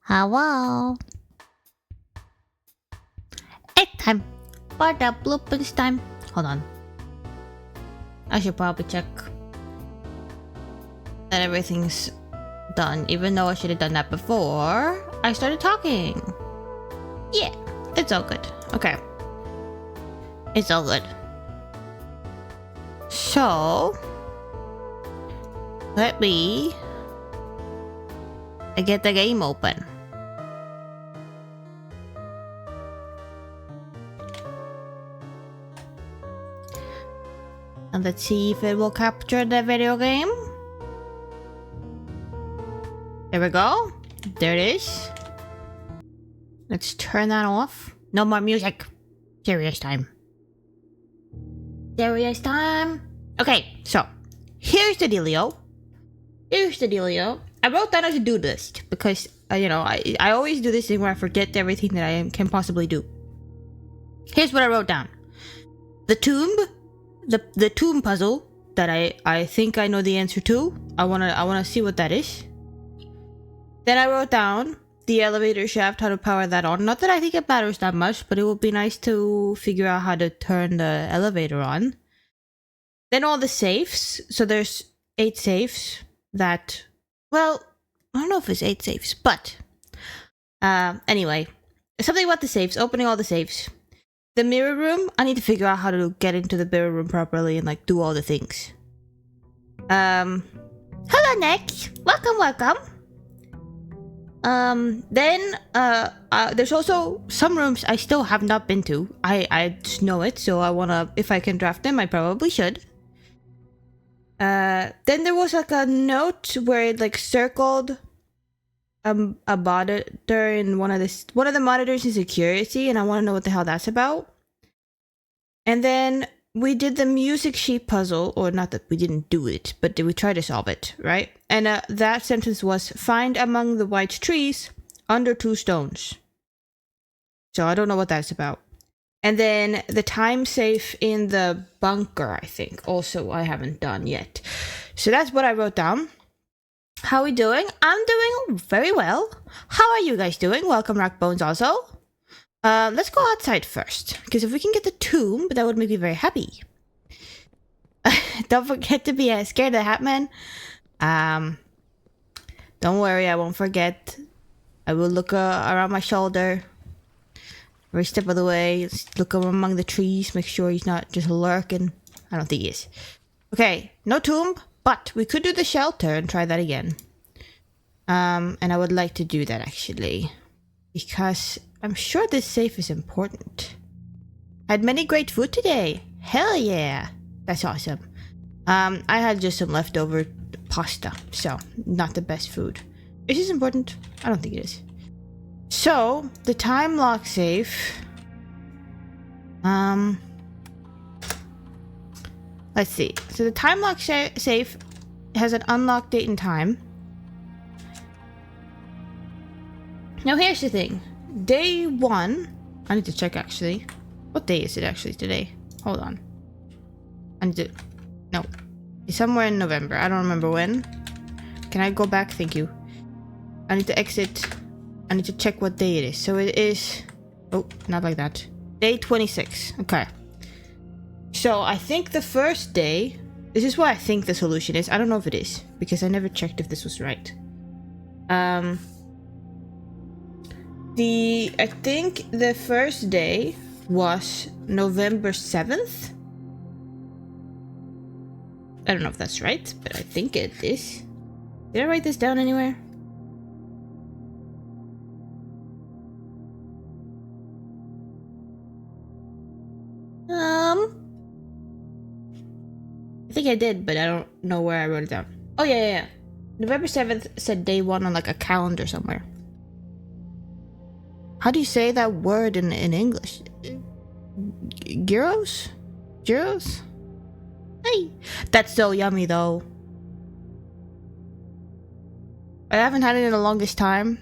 Hello. It's time for the bloopers time. Hold on. I should probably check that everything's done, even though I should have done that before I started talking. Yeah, it's all good. Okay. It's all good. So, let me get the game open. And let's see if it will capture the video game. There we go. There it is. Let's turn that off. No more music. Serious time. Serious time. Okay, so here's the dealio. I wrote down a to-do list because I always do this thing where I forget everything that I can possibly do. Here's what I wrote down: the tomb, the tomb puzzle that I think I know the answer to. I wanna see what that is. Then I wrote down the elevator shaft, how to power that on. Not that I think it matters that much, but it would be nice to figure out how to turn the elevator on. Then all the safes. So there's 8 safes that, well, I don't know if it's 8 safes, but anyway, something about the safes, opening all the safes. The mirror room, I need to figure out how to get into the mirror room properly and like do all the things. Hello Nick, welcome. Then there's also some rooms I still have not been to. I just know it, so I wanna, if I can draft them, I probably should. Then there was like a note where it like circled a monitor in one of the monitors in security, and I want to know what the hell that's about. And then we did the music sheet puzzle, or not that we didn't do it, but we tried to solve it, right? And that sentence was, find among the white trees under 2 stones. So I don't know what that's about. And then the time safe in the bunker, I think, also I haven't done yet. So that's what I wrote down. How are we doing? I'm doing very well. How are you guys doing? Welcome, Rockbones, also. Let's go outside first, because if we can get the tomb, that would make me very happy. Don't forget to be scared of the Hat Man. Don't worry, I won't forget. I will look around my shoulder every step of the way. Let's look among the trees, make sure he's not just lurking. I don't think he is. Okay, no tomb, but we could do the shelter and try that again. And I would like to do that actually, because I'm sure this safe is important. Had many great food today. Hell yeah. That's awesome. I had just some leftover pasta, so not the best food. Is this important? I don't think it is. So, the time lock safe. Let's see. So the time lock safe has an unlock date and time. Now here's the thing. Day 1. I need to check actually. What day is it actually today? Hold on. I need to... No. It's somewhere in November. I don't remember when. Can I go back? Thank you. I need to exit. I need to check what day it is. So it is... Oh, not like that. Day 26. Okay. So I think the first day... This is what I think the solution is. I don't know if it is. Because I never checked if this was right. I think the first day was November 7th. I don't know if that's right, but I think it is. Did I write this down anywhere? I think I did, but I don't know where I wrote it down. Oh, yeah. November 7th said day 1 on like a calendar somewhere. How do you say that word in English? Gyros? Gyros? Hey! That's so yummy though. I haven't had it in the longest time.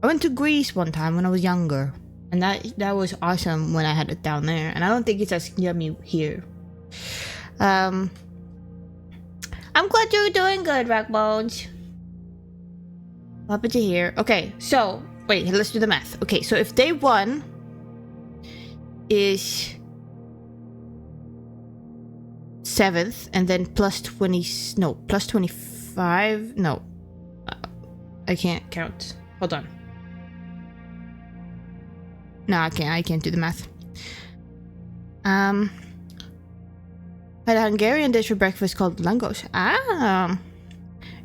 I went to Greece one time when I was younger. And that was awesome when I had it down there. And I don't think it's as yummy here. I'm glad you're doing good, Rockbones. Happy to hear. Okay, so... Wait, let's do the math. Okay, so if day 1 is 7th and then plus 20... No, plus 25... No. I can't count. Hold on. No, I can't do the math. I had a Hungarian dish for breakfast called langos. Ah,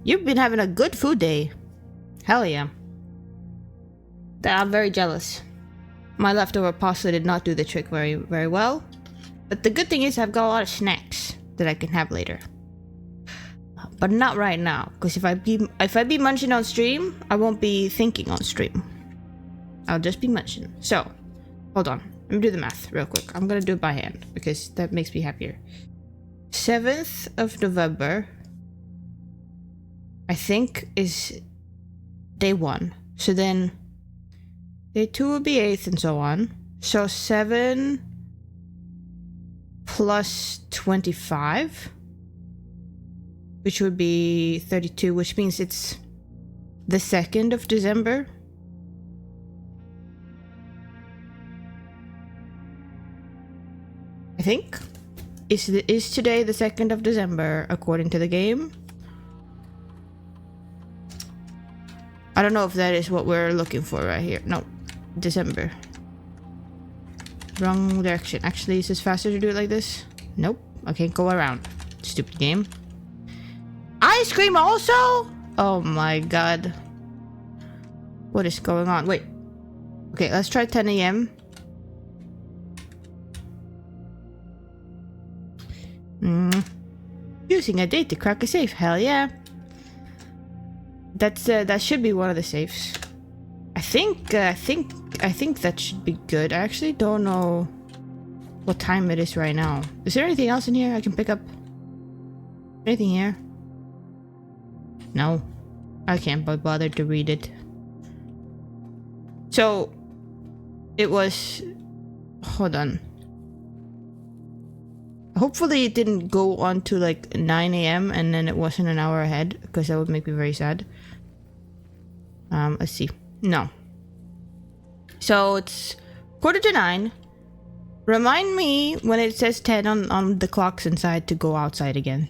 you've been having a good food day. Hell yeah. I'm very jealous. My leftover pasta did not do the trick very well. But the good thing is I've got a lot of snacks that I can have later. But not right now, because if I be munching on stream, I won't be thinking on stream. I'll just be munching. So, hold on. Let me do the math real quick. I'm gonna do it by hand because that makes me happier. 7th of November, I think, is day 1. So then day 2 will be 8th and so on. So 7 plus 25, which would be 32, which means it's the 2nd of December. I think. Is today the 2nd of December, according to the game? I don't know if that is what we're looking for right here. No, December. Wrong direction. Actually, is this faster to do it like this? Nope. I can't go around. Stupid game. Ice cream also? Oh my god. What is going on? Wait. Okay, let's try 10 a.m. Using a date to crack a safe. Hell yeah. That should be one of the safes. I think that should be good. I actually don't know what time it is right now. Is there anything else in here I can pick up? Anything here? No. I can't be bothered to read it. So it was... Hold on. Hopefully it didn't go on to like 9 a.m. and then it wasn't an hour ahead, because that would make me very sad. Let's see. No. So it's 8:45. Remind me when it says 10 on the clocks inside to go outside again.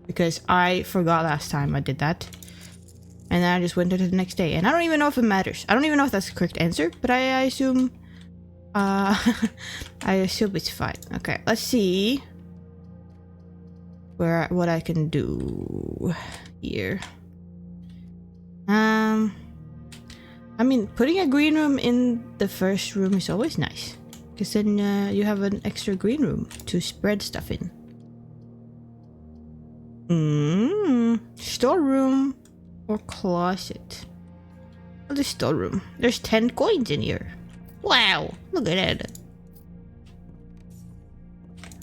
Because I forgot last time I did that. And then I just went to the next day. And I don't even know if it matters. I don't even know if that's the correct answer, but I assume... I assume it's fine. Okay, let's see what I can do here. I mean, putting a green room in the first room is always nice, because then you have an extra green room to spread stuff in. Storeroom or closet? Oh, the storeroom. There's 10 coins in here. Wow, look at that.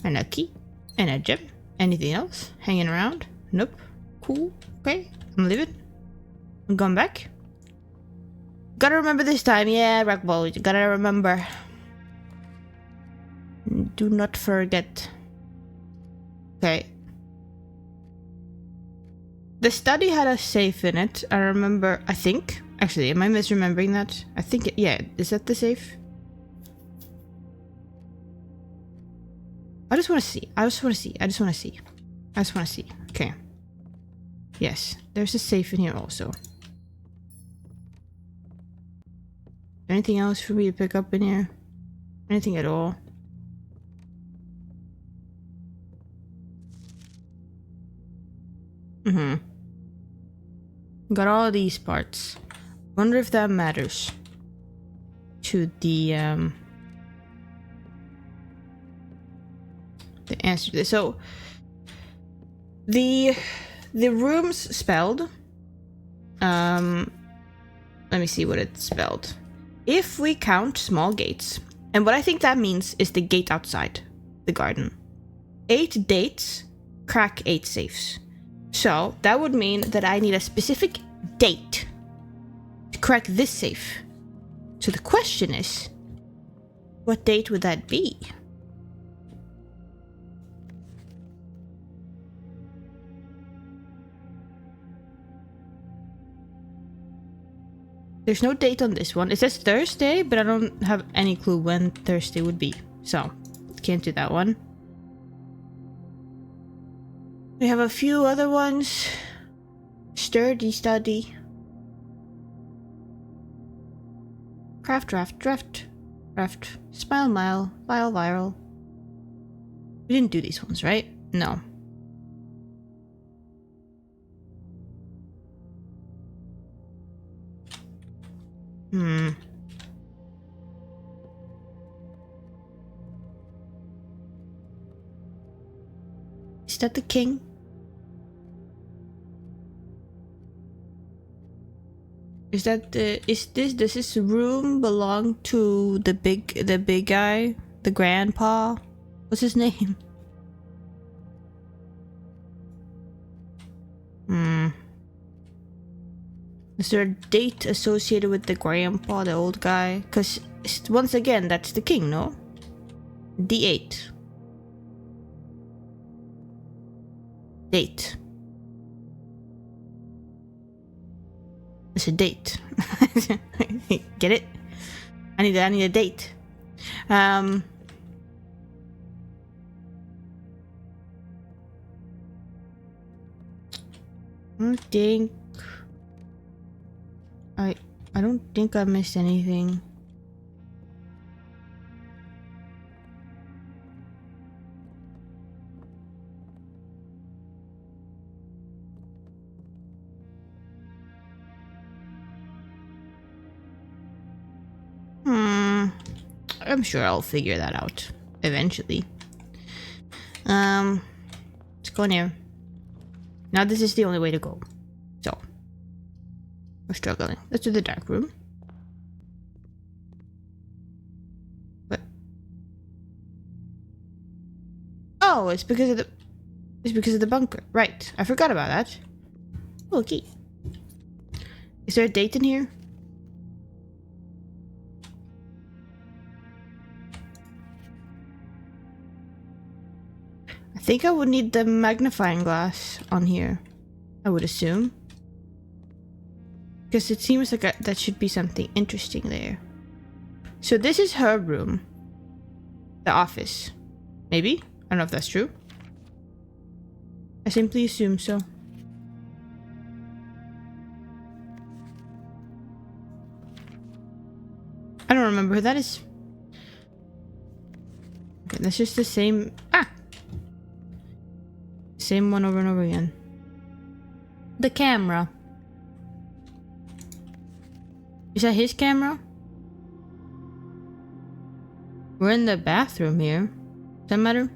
And a key. And a gem. Anything else? Hanging around? Nope. Cool. Okay, I'm leaving. I'm going back. Gotta remember this time. Yeah, Ragball, you gotta remember. Do not forget. Okay. The study had a safe in it. I remember, I think. Actually, am I misremembering that? I think, yeah. Is that the safe? I just want to see. I just want to see. I just want to see. I just want to see. Okay. Yes. There's a safe in here also. Anything else for me to pick up in here? Anything at all? Mm-hmm. Got all these parts. Wonder if that matters to the answer to this. So the rooms spelled. Let me see what it's spelled. If we count small gates, and what I think that means is the gate outside the garden. 8 dates crack 8 safes. So that would mean that I need a specific date to crack this safe. So the question is, what date would that be? There's no date on this one. It says Thursday, but I don't have any clue when Thursday would be. So, can't do that one. We have a few other ones. Sturdy study. Craft, draft. Smile mile. File viral. We didn't do these ones, right? No. Is that the king? Is that the does this room belong to the big guy? The grandpa? What's his name? Is there a date associated with the grandpa, the old guy? Because, once again, that's the king, no? D8. Date. It's a date. Get it? I need a date. I don't think I missed anything. I'm sure I'll figure that out eventually. Let's go in here. Now this is the only way to go. So we're struggling. Let's do the dark room. What? Oh, it's because of the bunker. Right. I forgot about that. Okay. Is there a date in here? I think I would need the magnifying glass on here. I would assume. Because it seems like that should be something interesting there. So this is her room. The office. Maybe? I don't know if that's true. I simply assume so. I don't remember who that is. Okay, that's just the same... Same one over and over again. The camera. Is that his camera? We're in the bathroom here. Does that matter?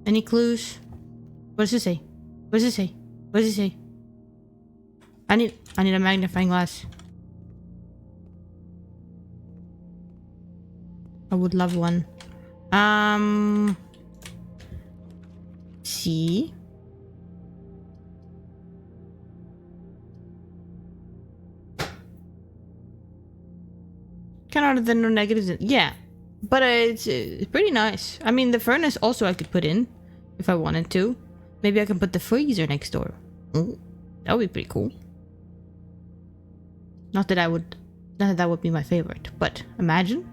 Any clues? What does it say? What does it say? What does it say? I need a magnifying glass. I would love one. See. Kind of the no negatives. Yeah, but it's pretty nice. I mean, the furnace also I could put in if I wanted to. Maybe I can put the freezer next door. Ooh, that would be pretty cool. Not that that would be my favorite, but imagine.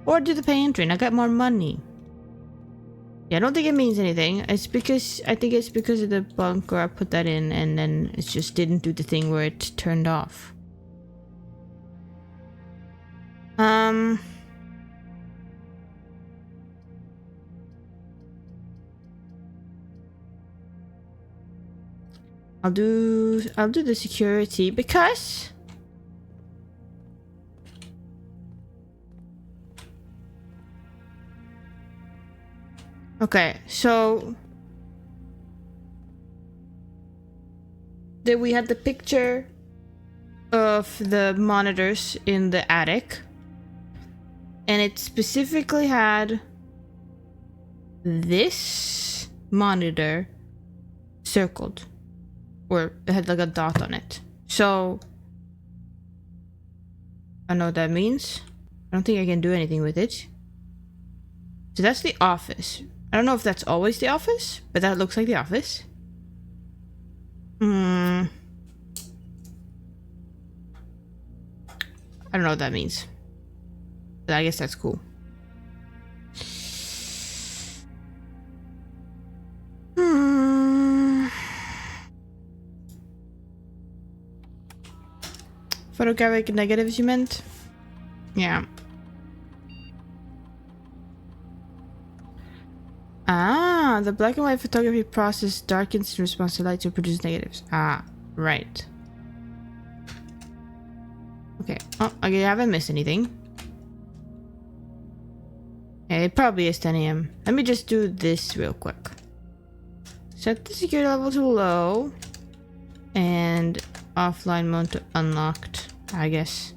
Or do the pantry and I got more money. Yeah, I don't think it means anything. I think it's because of the bunker I put that in and then it just didn't do the thing where it turned off. I'll do the security because okay, so then we had the picture of the monitors in the attic, and it specifically had this monitor circled, or it had like a dot on it. So I know what that means. I don't think I can do anything with it. So that's the office. I don't know if that's always the office, but that looks like the office. I don't know what that means. But I guess that's cool. Photographic negatives, you meant? Yeah. Ah, the black and white photography process darkens in response to light to produce negatives. Ah, right. Okay. Oh, okay, I haven't missed anything. Yeah, it probably is 10 AM. Let me just do this real quick. Set the security level to low. And offline mode to unlocked, I guess.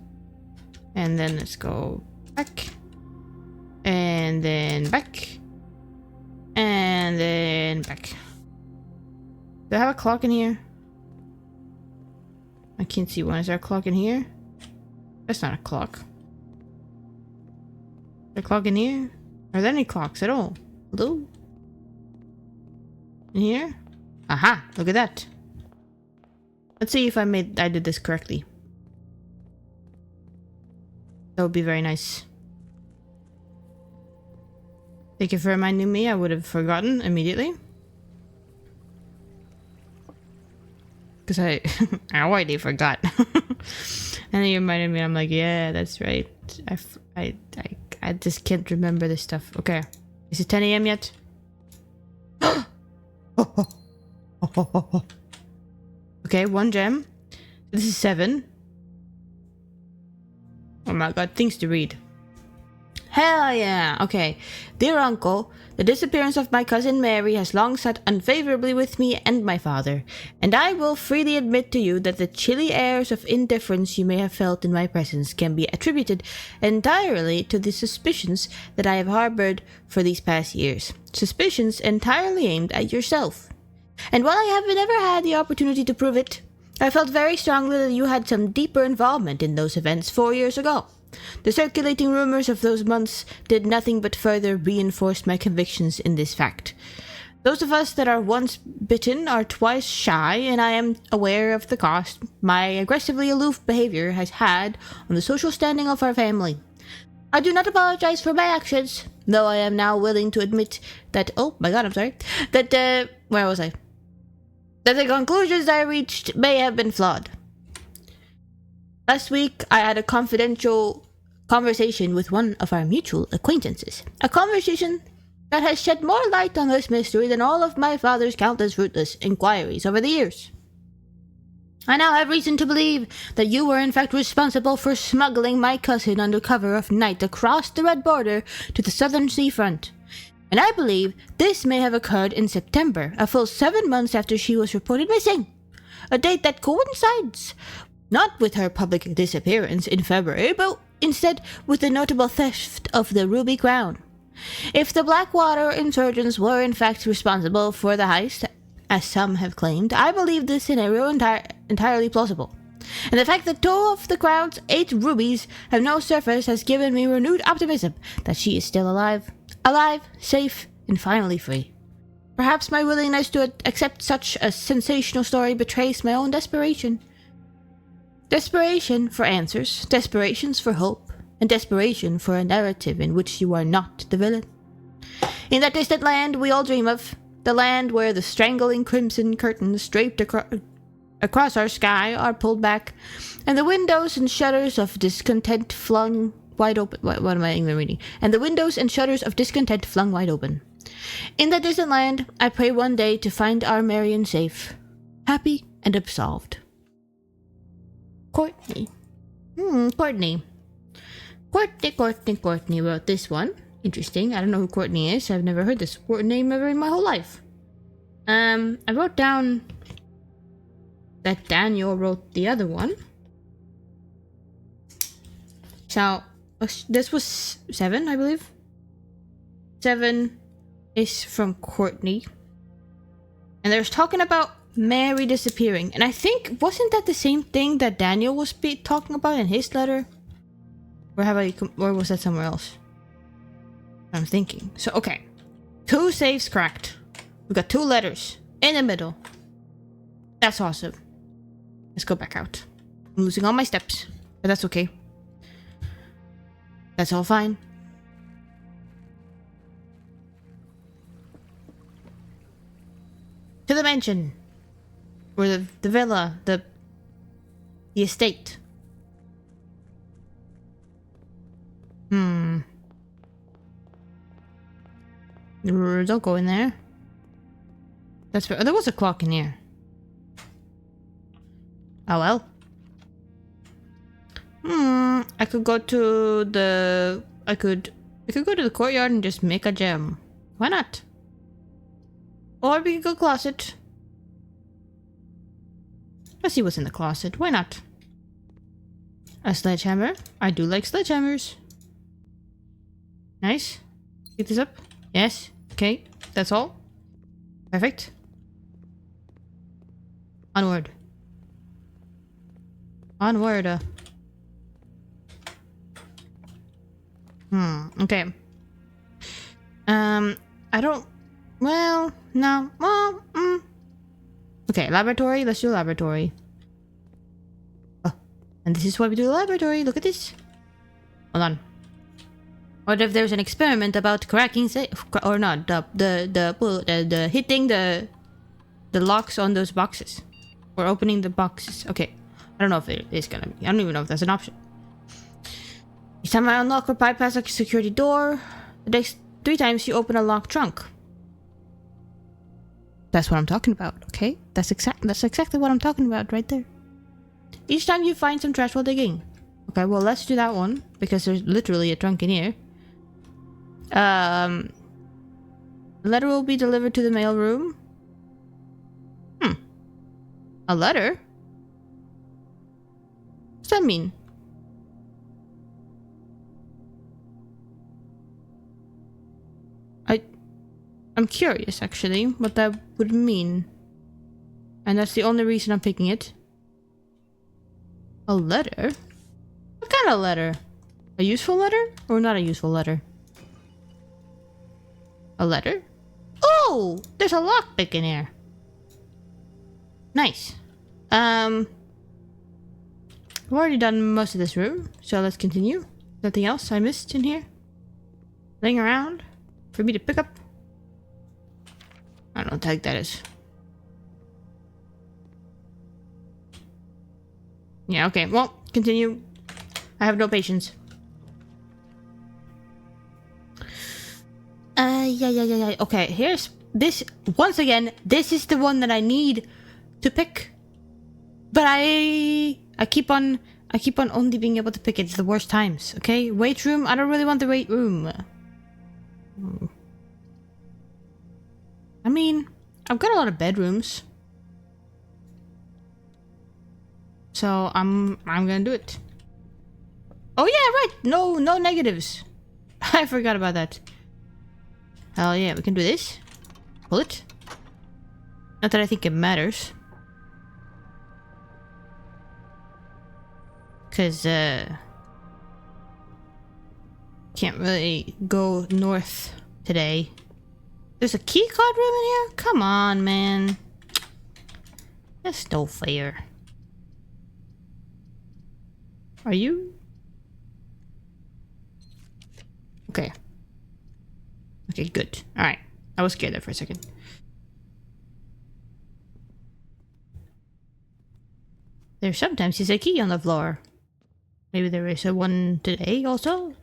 And then let's go back. And then back. And then back. Do I have a clock in here? I can't see one. Is there a clock in here? That's not a clock. Is there a clock in here? Are there any clocks at all? Hello? In here? Aha! Look at that. Let's see if I did this correctly. That would be very nice. Thank you for reminding me. I would have forgotten immediately. Because I already forgot. And then you reminded me. I'm like, yeah, that's right. I just can't remember this stuff. Okay. Is it 10 AM yet? Okay, 1 gem. This is 7. Oh my god, things to read. Hell yeah! Okay. Dear Uncle, the disappearance of my cousin Mary has long sat unfavorably with me and my father, and I will freely admit to you that the chilly airs of indifference you may have felt in my presence can be attributed entirely to the suspicions that I have harbored for these past years. Suspicions entirely aimed at yourself. And while I have never had the opportunity to prove it, I felt very strongly that you had some deeper involvement in those events 4 years ago. The circulating rumors of those months did nothing but further reinforce my convictions in this fact. Those of us that are once bitten are twice shy, and I am aware of the cost my aggressively aloof behavior has had on the social standing of our family. I do not apologize for my actions, though I am now willing to admit that, oh my god, I'm sorry, that, where was I? That the conclusions I reached may have been flawed. Last week, I had a confidential conversation with one of our mutual acquaintances. A conversation that has shed more light on this mystery than all of my father's countless fruitless inquiries over the years. I now have reason to believe that you were in fact responsible for smuggling my cousin under cover of night across the Red Border to the southern seafront. And I believe this may have occurred in September, a full 7 months after she was reported missing. A date that coincides not with her public disappearance in February, but instead with the notable theft of the ruby crown. If the Blackwater insurgents were in fact responsible for the heist, as some have claimed, I believe this scenario entirely plausible. And the fact that 2 of the crown's 8 rubies have now surfaced has given me renewed optimism that she is still alive, safe, and finally free. Perhaps my willingness to accept such a sensational story betrays my own desperation. Desperation for answers, desperations for hope, and desperation for a narrative in which you are not the villain. In that distant land we all dream of, the land where the strangling crimson curtains draped across our sky are pulled back, and the windows and shutters of discontent flung wide open. What am I even reading? And the windows and shutters of discontent flung wide open. In that distant land, I pray one day to find our Marion safe, happy and absolved. Courtney. Courtney wrote this one. Interesting. I don't know who Courtney is. I've never heard this name ever in my whole life. I wrote down that Daniel wrote the other one. So, this was 7, I believe. 7 is from Courtney. And they was talking about Mary disappearing. And I think, wasn't that the same thing that Daniel was talking about in his letter? Or was that somewhere else? I'm thinking. So, okay. 2 safes cracked. We got 2 letters in the middle. That's awesome. Let's go back out. I'm losing all my steps, but that's okay. That's all fine. To the mansion. Or the villa. The estate. Don't go in there. That's fair. Oh, there was a clock in here. Oh well. I could go to the... I could go to the courtyard and just make a gem. Why not? Or we could go closet. Let's see what's in the closet. Why not? A sledgehammer. I do like sledgehammers. Nice. Pick this up. Yes. Okay. That's all. Perfect. Onward. Onward. Okay. I don't... Well, no. Well, Okay, laboratory. Let's do laboratory. Oh, and this is why we do the laboratory. Look at this. Hold on. What if there's an experiment about cracking or not? The hitting the locks on those boxes. Or opening the boxes. Okay. I don't know if it is gonna be. I don't even know if that's an option. Each time I unlock or bypass a security door, the next 3 times you open a locked trunk. That's what I'm talking about, okay? That's exactly what I'm talking about right there. Each time you find some trash while digging. Okay, well let's do that one because there's literally a trunk in here. The letter will be delivered to the mail room. A letter? What's that mean? I'm curious, actually, what that would mean. And that's the only reason I'm picking it. A letter? What kind of letter? A useful letter? Or not a useful letter? A letter? Oh! There's a lockpick in here. Nice. I've already done most of this room, so let's continue. Nothing else I missed in here? Laying around for me to pick up? I don't know what the heck that is. Yeah, okay. Well, continue. I have no patience. Yeah. Okay, here's this. Once again, this is the one that I need to pick. But I keep on only being able to pick it. It's the worst times, okay? Weight room. I don't really want the weight room. I mean, I've got a lot of bedrooms. So I'm gonna do it. Oh yeah, right. No negatives. I forgot about that. Hell yeah, we can do this. Pull it. Not that I think it matters. Cause can't really go north today. There's a keycard room in here? Come on, man. That's no fair. Are you? Okay. Okay, good. Alright. I was scared there for a second. There sometimes is a key on the floor. Maybe there is a one today also?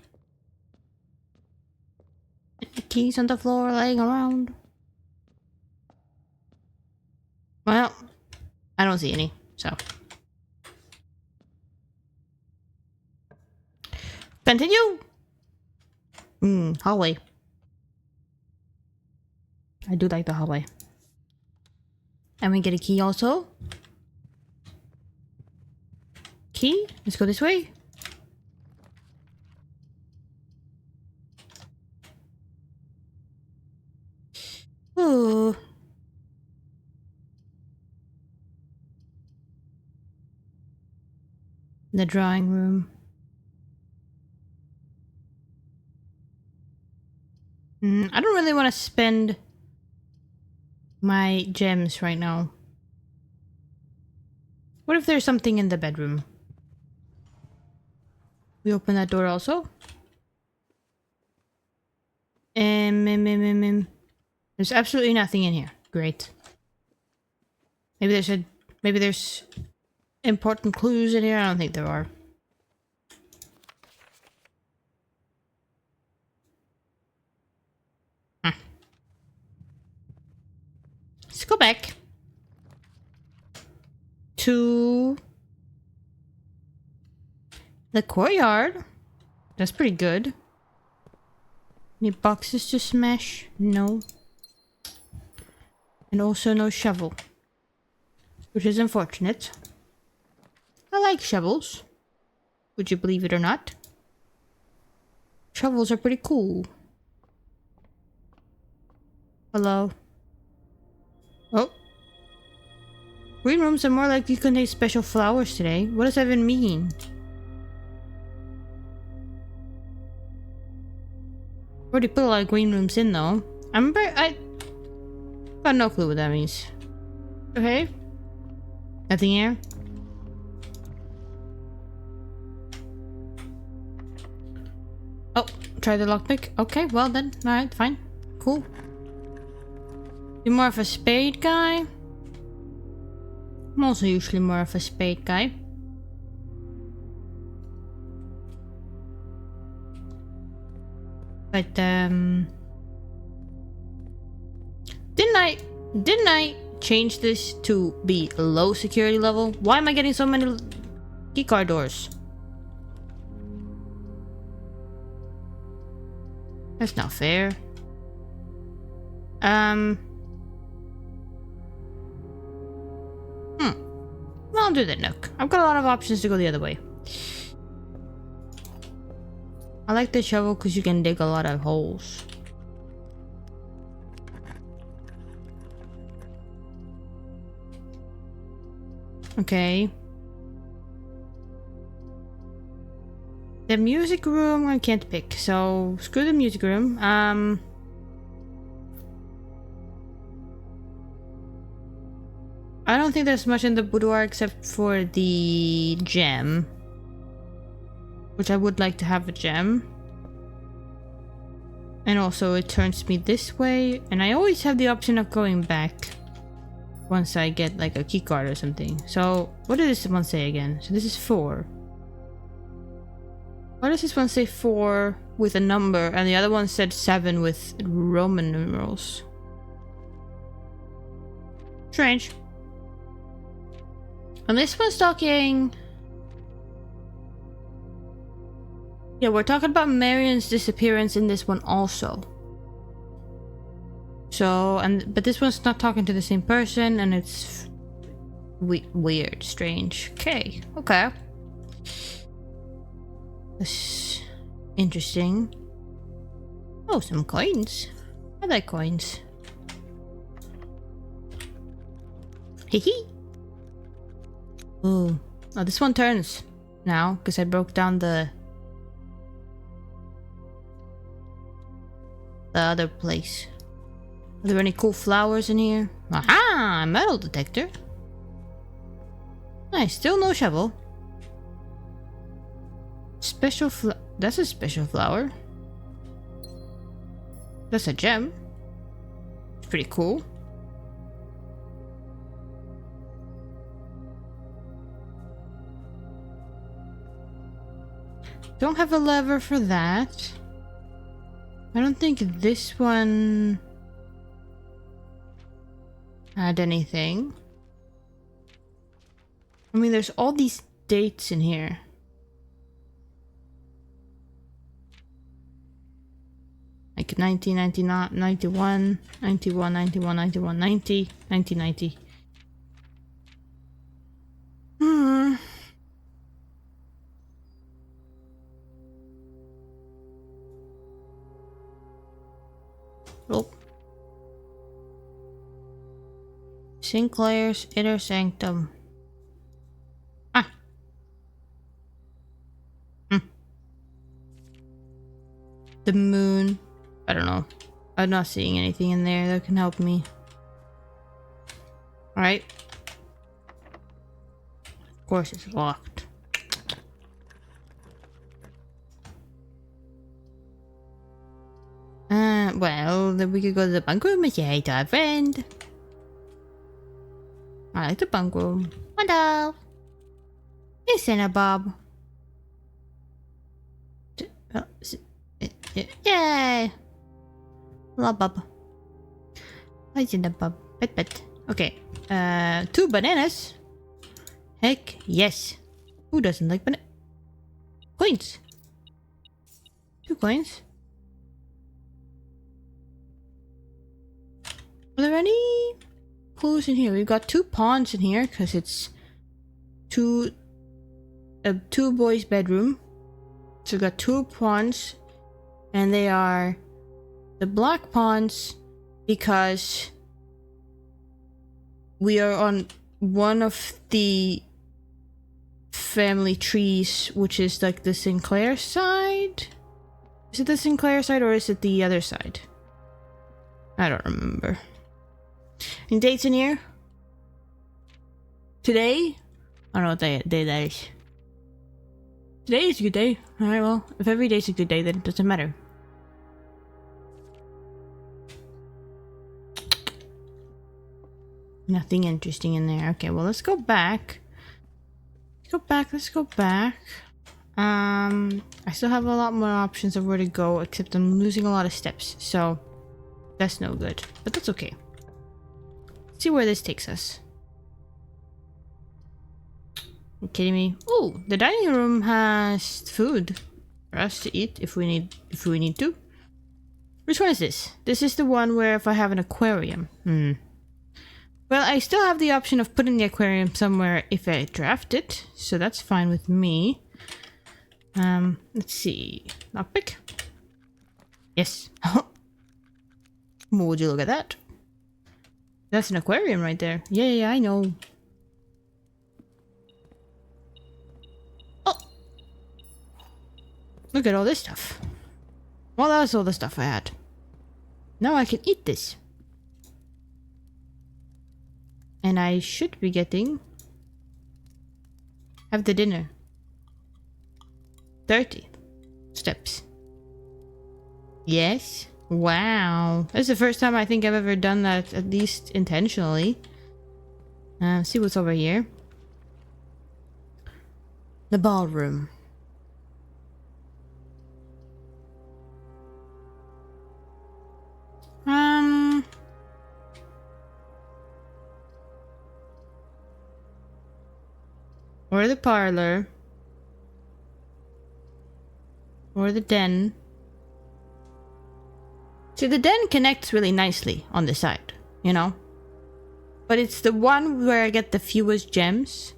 Keys on the floor laying around. Well, I don't see any, so. Continue! Hallway. I do like the hallway. And we get a key also. Key? Let's go this way. Ooh. The drawing room. I don't really want to spend my gems right now. What if there's something in the bedroom? We open that door also. There's absolutely nothing in here. Great. Maybe there's important clues in here. I don't think there are. Let's go back to the courtyard. That's pretty good. Any boxes to smash? No. And also no shovel. Which is unfortunate. I like shovels. Would you believe it or not? Shovels are pretty cool. Hello? Oh. Green rooms are more likely to contain special flowers today. What does that even mean? Already put a lot of green rooms in though. I got no clue what that means. Okay. Nothing here. Oh, try the lockpick. Okay, well then. Alright, fine. Cool. You're more of a spade guy? I'm also usually more of a spade guy. But didn't I change this to be low security level? Why am I getting so many keycard doors? That's not fair. I'll do that, Nook. I've got a lot of options to go the other way. I like the shovel because you can dig a lot of holes. Okay. The music room I can't pick, so screw the music room. I don't think there's much in the boudoir except for the gem. Which I would like to have a gem. And also it turns me this way. And I always have the option of going back. Once I get like a keycard or something. So what did this one say again? So this is 4. Why does this one say 4 with a number and the other one said 7 with Roman numerals? Strange. And this one's talking... Yeah, we're talking about Marion's disappearance in this one also. So, but this one's not talking to the same person and it's weird, strange. Okay. That's interesting. Oh, some coins. I like coins. Hee. Oh, this one turns now because I broke down the other place. Are there any cool flowers in here? Aha! Metal detector. Nice. Still no shovel. Special that's a special flower. That's a gem. It's pretty cool. Don't have a lever for that. I don't think this one had anything. I mean, there's all these dates in here. Like 1999, 91, 91, 91, 91, 90, 1990. Oh. Sinclair's Inner Sanctum. Ah. The moon. I don't know. I'm not seeing anything in there that can help me. Alright. Of course it's locked. Well, then we could go to the bunk room and say hi to our friend. I like the bunk room. Hello. Hey, Santa Bob. Yay. Hello, Bob. Hi, Santa Bob. Pet. Okay. 2 bananas. Heck yes. Who doesn't like banana? Coins. 2 coins. Are there any clues in here? We've got 2 pawns in here because it's two boys' bedroom. So we've got 2 pawns, and they are the black pawns because we are on one of the family trees, which is like the Sinclair side. Is it the Sinclair side or is it the other side? I don't remember. Any dates in here? Today? I don't know what day that is. Today is a good day. Alright, well, if every day's a good day, then it doesn't matter. Nothing interesting in there. Okay, well, let's go back. Let's go back. I still have a lot more options of where to go, except I'm losing a lot of steps, so that's no good. But that's okay. Let's see where this takes us. You kidding me? Oh, the dining room has food for us to eat if we need to. Which one is this? This is the one where if I have an aquarium. Well, I still have the option of putting the aquarium somewhere if I draft it, so that's fine with me. Let's see. Lockpick. Yes. Would you look at that? That's an aquarium right there. Yeah, I know. Oh! Look at all this stuff. Well, that was all the stuff I had. Now I can eat this. And I should be getting... have the dinner. 30 steps. Yes. Wow. That's the first time I think I've ever done that, at least intentionally. See what's over here. The ballroom. Or the parlor. Or the den. See, the den connects really nicely on the side, you know? But it's the one where I get the fewest gems.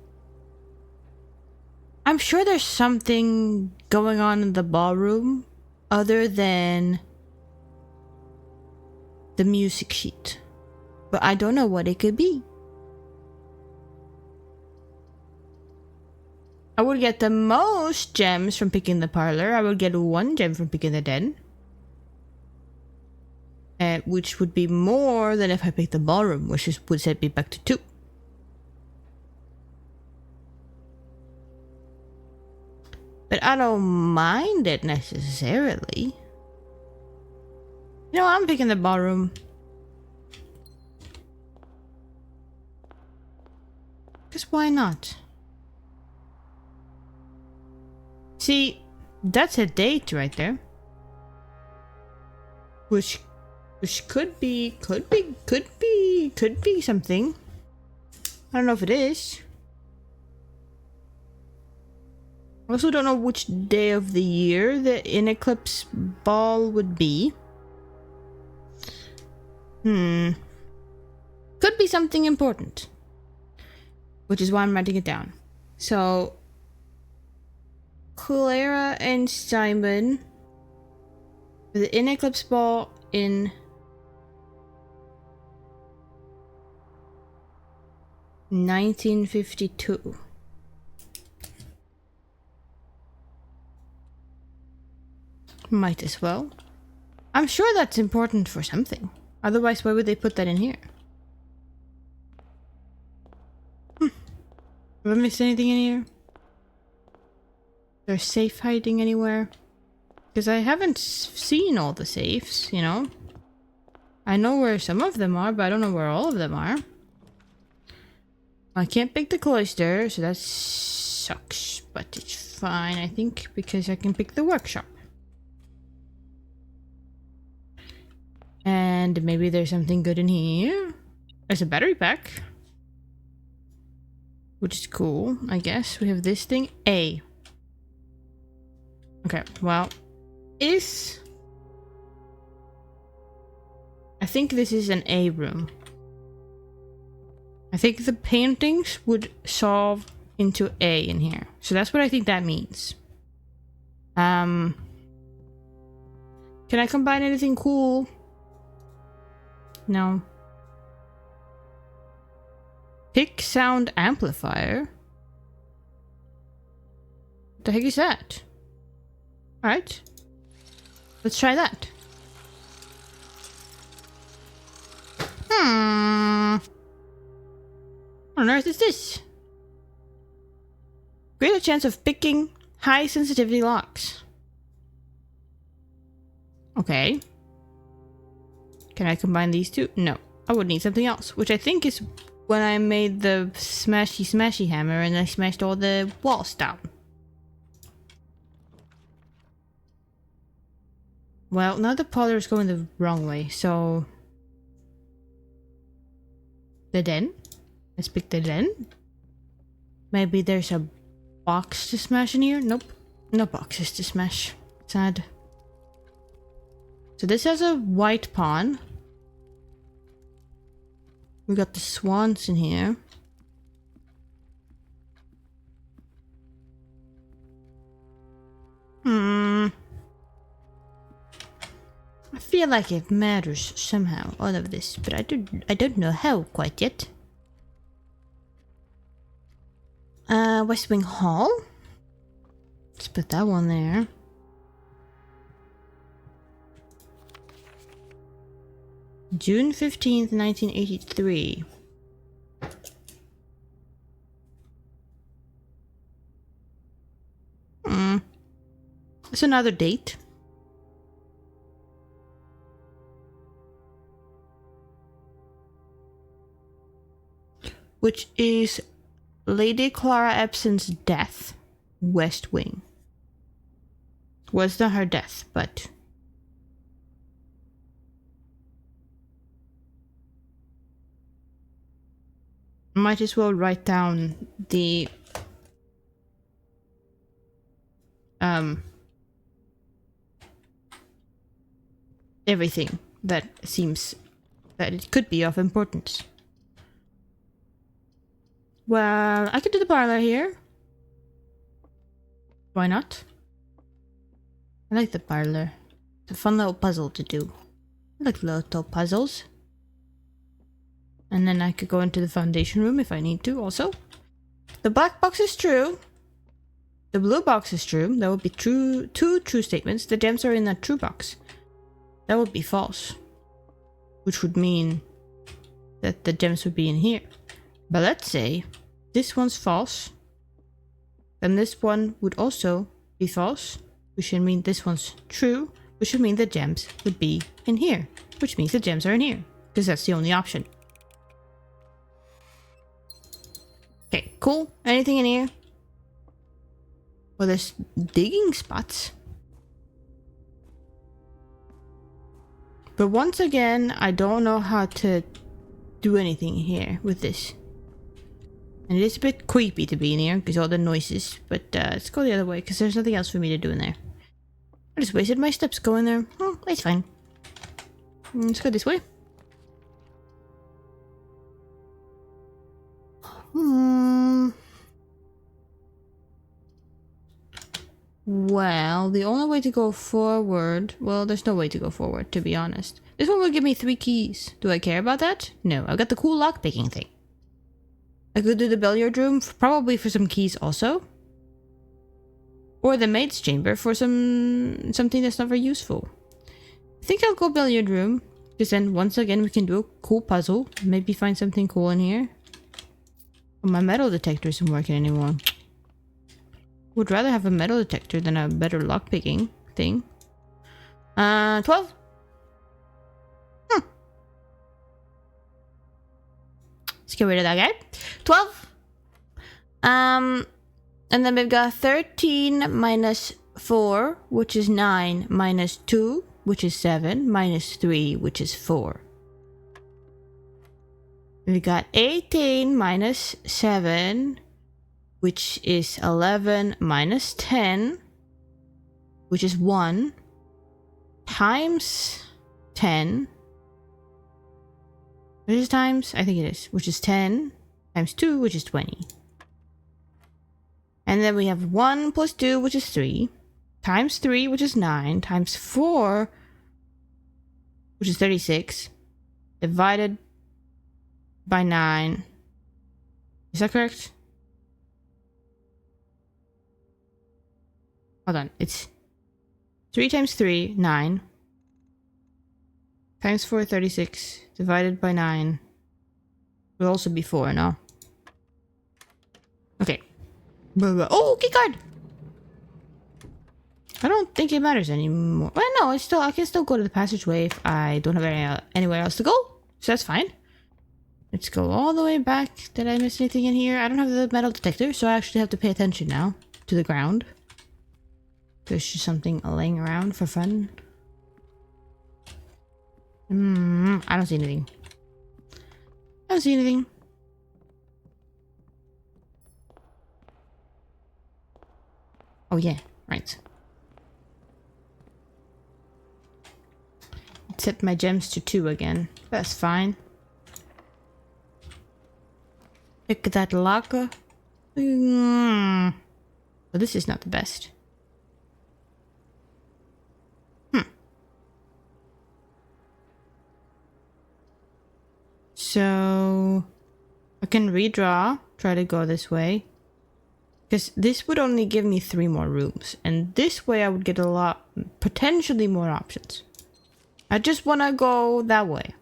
I'm sure there's something going on in the ballroom other than the music sheet. But I don't know what it could be. I would get the most gems from picking the parlor. I would get 1 gem from picking the den. Which would be more than if I picked the ballroom, which would set me back to 2. But I don't mind it necessarily. You know, I'm picking the ballroom. Because why not? See, that's a date right there. Which could be something. I don't know if it is. I also don't know which day of the year the in eclipse ball would be. Could be something important. Which is why I'm writing it down. So, Clara and Simon for the in eclipse ball in 1952. Might as well. I'm sure that's important for something. Otherwise, why would they put that in here? Have I missed anything in here? Is there a safe hiding anywhere? Because I haven't seen all the safes, you know? I know where some of them are, but I don't know where all of them are. I can't pick the cloister, so that sucks. But it's fine, I think, because I can pick the workshop. And maybe there's something good in here. There's a battery pack. Which is cool, I guess. We have this thing. A. Okay, well. I think this is an A room. I think the paintings would solve into A in here. So that's what I think that means. Can I combine anything cool? No. Pick sound amplifier? What the heck is that? Alright. Let's try that. What on earth is this? Greater chance of picking high sensitivity locks. Okay. Can I combine these two? No. I would need something else, which I think is when I made the smashy hammer and I smashed all the walls down. Well, now the parlor is going the wrong way, so... The den? Let's pick the den. Maybe there's a box to smash in here? Nope. No boxes to smash. Sad. So this has a white pawn. We got the swans in here. I feel like it matters somehow, all of this, but I don't know how quite yet. West Wing Hall? Let's put that one there. June 15th, 1983. It's another date. Which is Lady Clara Epson's death, West Wing. Was not her death, but... Might as well write down the... everything that seems that it could be of importance. Well, I could do the parlor here. Why not? I like the parlor. It's a fun little puzzle to do. I like little puzzles. And then I could go into the foundation room if I need to also. The black box is true. The blue box is true. That would be true. Two true statements. The gems are in that true box. That would be false. Which would mean that the gems would be in here. But let's say this one's false. Then this one would also be false. Which should mean this one's true. Which would mean the gems would be in here. Which means the gems are in here. Because that's the only option. Okay, cool. Anything in here? Well, there's digging spots. But once again, I don't know how to do anything here with this. And it is a bit creepy to be in here because all the noises. But let's go the other way because there's nothing else for me to do in there. I just wasted my steps going there. Oh, it's fine. Let's go this way. Well, the only way to go forward... Well, there's no way to go forward, to be honest. This one will give me 3 keys. Do I care about that? No, I've got the cool lockpicking thing. I could do the billiard room, probably for some keys also. Or the maid's chamber for something that's not very useful. I think I'll go billiard room. Because then, once again, we can do a cool puzzle. Maybe find something cool in here. Oh, my metal detector isn't working anymore. Would rather have a metal detector than a better lockpicking thing. 12. Let's get rid of that guy. 12. And then we've got 13 minus 4, which is 9, minus 2, which is 7, minus 3, which is 4. We got 18 minus 7, which is 11 minus 10, which is 1, times 10. Which is times? I think it is. Which is 10 times 2, which is 20. And then we have 1 plus 2, which is 3, times 3, which is 9, times 4, which is 36, divided by 9. Is that correct? Hold on, it's 3 times 3, 9. Times 4, 36. Divided by 9. Will also be 4, no? Okay. Oh, key card! I don't think it matters anymore. Well, no, I can still go to the passageway if I don't have anywhere else to go. So that's fine. Let's go all the way back. Did I miss anything in here? I don't have the metal detector, so I actually have to pay attention now to the ground. There's just something laying around for fun. I don't see anything. I don't see anything. Oh yeah, right. Set my gems to 2 again. That's fine. Look at that locker. But this is not the best. So I can redraw, try to go this way. Because this would only give me 3 more rooms. And this way I would get a lot, potentially more options. I just want to go that way.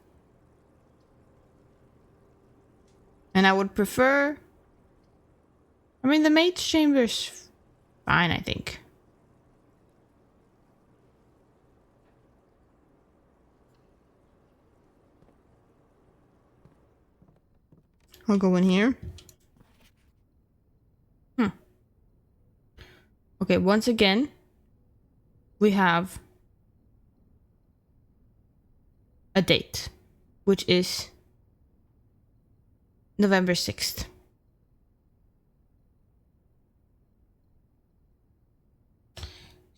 And I would prefer... I mean, the maid's chamber's fine, I think. I'll go in here. Okay, once again, we have a date, which is November 6th.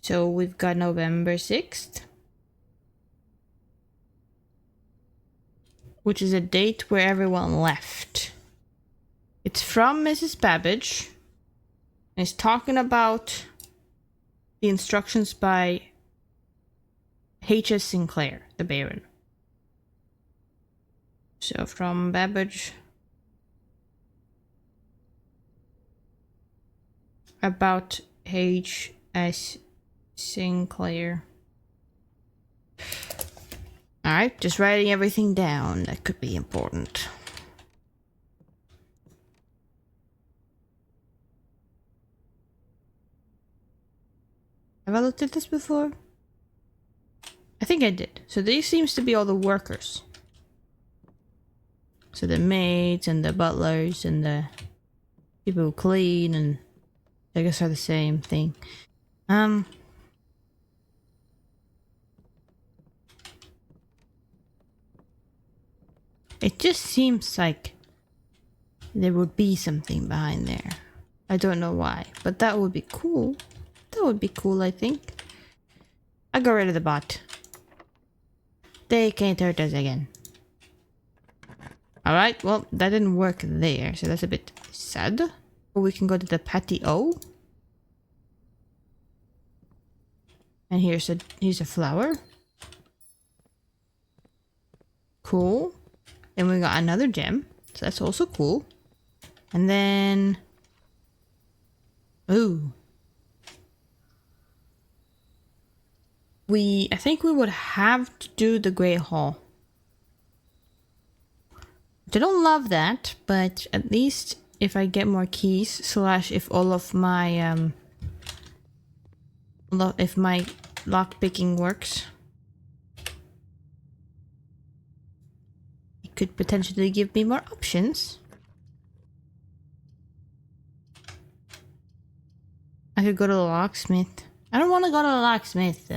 So we've got November 6th, which is a date where everyone left. It's from Mrs. Babbage. And it's talking about the instructions by H.S. Sinclair, the Baron. So from Babbage about H.S. Sinclair. Alright, just writing everything down. That could be important. Have I looked at this before? I think I did. So these seems to be all the workers. So the maids and the butlers and the people who clean and I guess are the same thing. It just seems like there would be something behind there. I don't know why, but that would be cool. That would be cool, I think. I got rid of the bot. They can't hurt us again. Alright, well, that didn't work there, so that's a bit sad. Or we can go to the patio. And here's a flower. Cool. Then we got another gem, so that's also cool. And then... Ooh. I think we would have to do the Great Hall. I don't love that, but at least if I get more keys, slash if all of my if my lockpicking works, it could potentially give me more options. I could go to the locksmith. I don't want to go to the locksmith.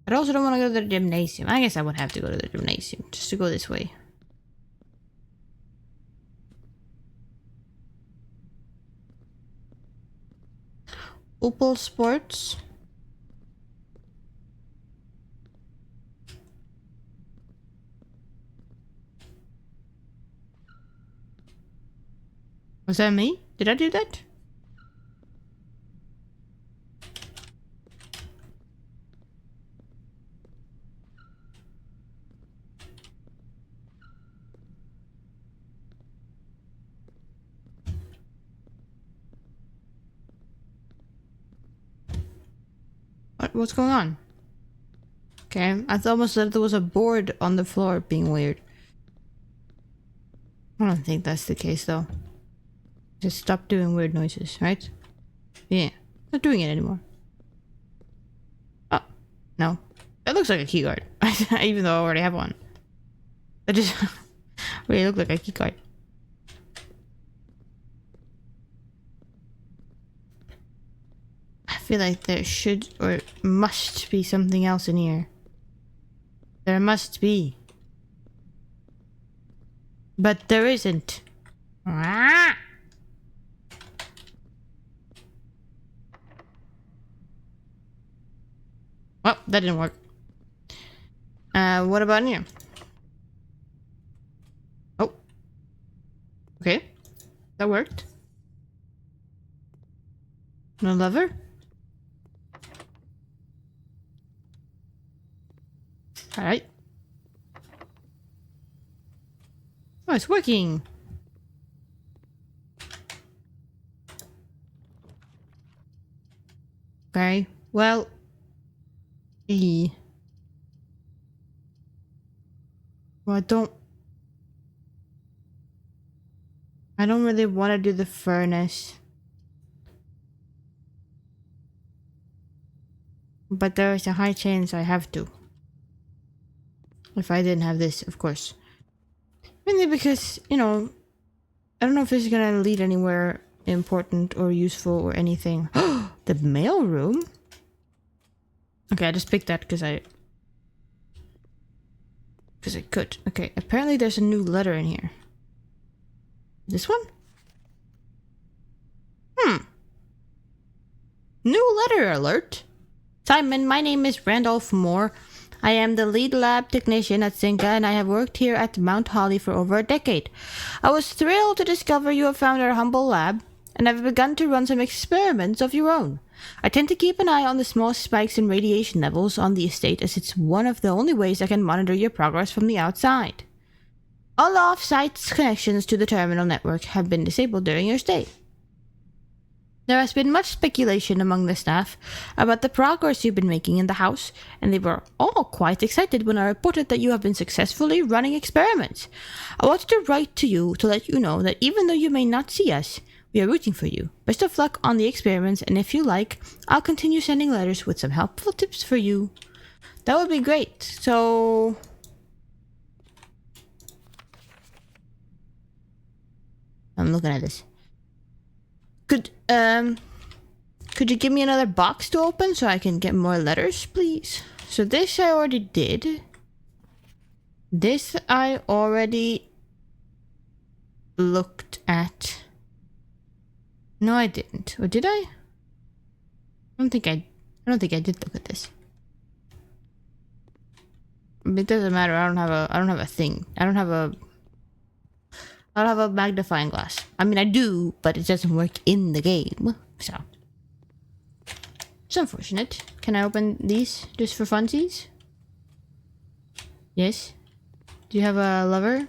I also don't want to go to the gymnasium. I guess I would have to go to the gymnasium just to go this way. Opal Sports. Was that me? Did I do that? What's going on? Okay, I almost thought there was a board on the floor being weird. I don't think that's the case though. Just stop doing weird noises, right? Yeah, not doing it anymore. Oh, no. That looks like a keycard. Even though I already have one. That just really looked like a keycard. I feel like there should or must be something else in here. There must be. But there isn't. Ah! Well, that didn't work. What about in here? Oh. Okay. That worked. No lever? Alright. Oh, it's working. Okay. Well. Well, I don't really want to do the furnace. But there is a high chance I have to. If I didn't have this, of course. Mainly because, you know, I don't know if this is gonna lead anywhere important or useful or anything. The mail room? Okay, I just picked that because I could. Okay, apparently there's a new letter in here. This one? New letter alert. Simon, my name is Randolph Moore. I am the lead lab technician at Zinca and I have worked here at Mount Holly for over a decade. I was thrilled to discover you have found our humble lab and have begun to run some experiments of your own. I tend to keep an eye on the small spikes in radiation levels on the estate, as it's one of the only ways I can monitor your progress from the outside. All off-site connections to the terminal network have been disabled during your stay. There has been much speculation among the staff about the progress you've been making in the house, and they were all quite excited when I reported that you have been successfully running experiments. I wanted to write to you to let you know that even though you may not see us, we are rooting for you. Best of luck on the experiments, and if you like, I'll continue sending letters with some helpful tips for you. That would be great. So... I'm looking at this. Could you give me another box to open so I can get more letters, please? So this I already did. This I already looked at. No, I didn't. Or did I? I don't think I did look at this. It doesn't matter. I don't have a thing. I don't have a magnifying glass. I mean, I do, but it doesn't work in the game. So it's unfortunate. Can I open these just for funsies? Yes. Do you have a lever?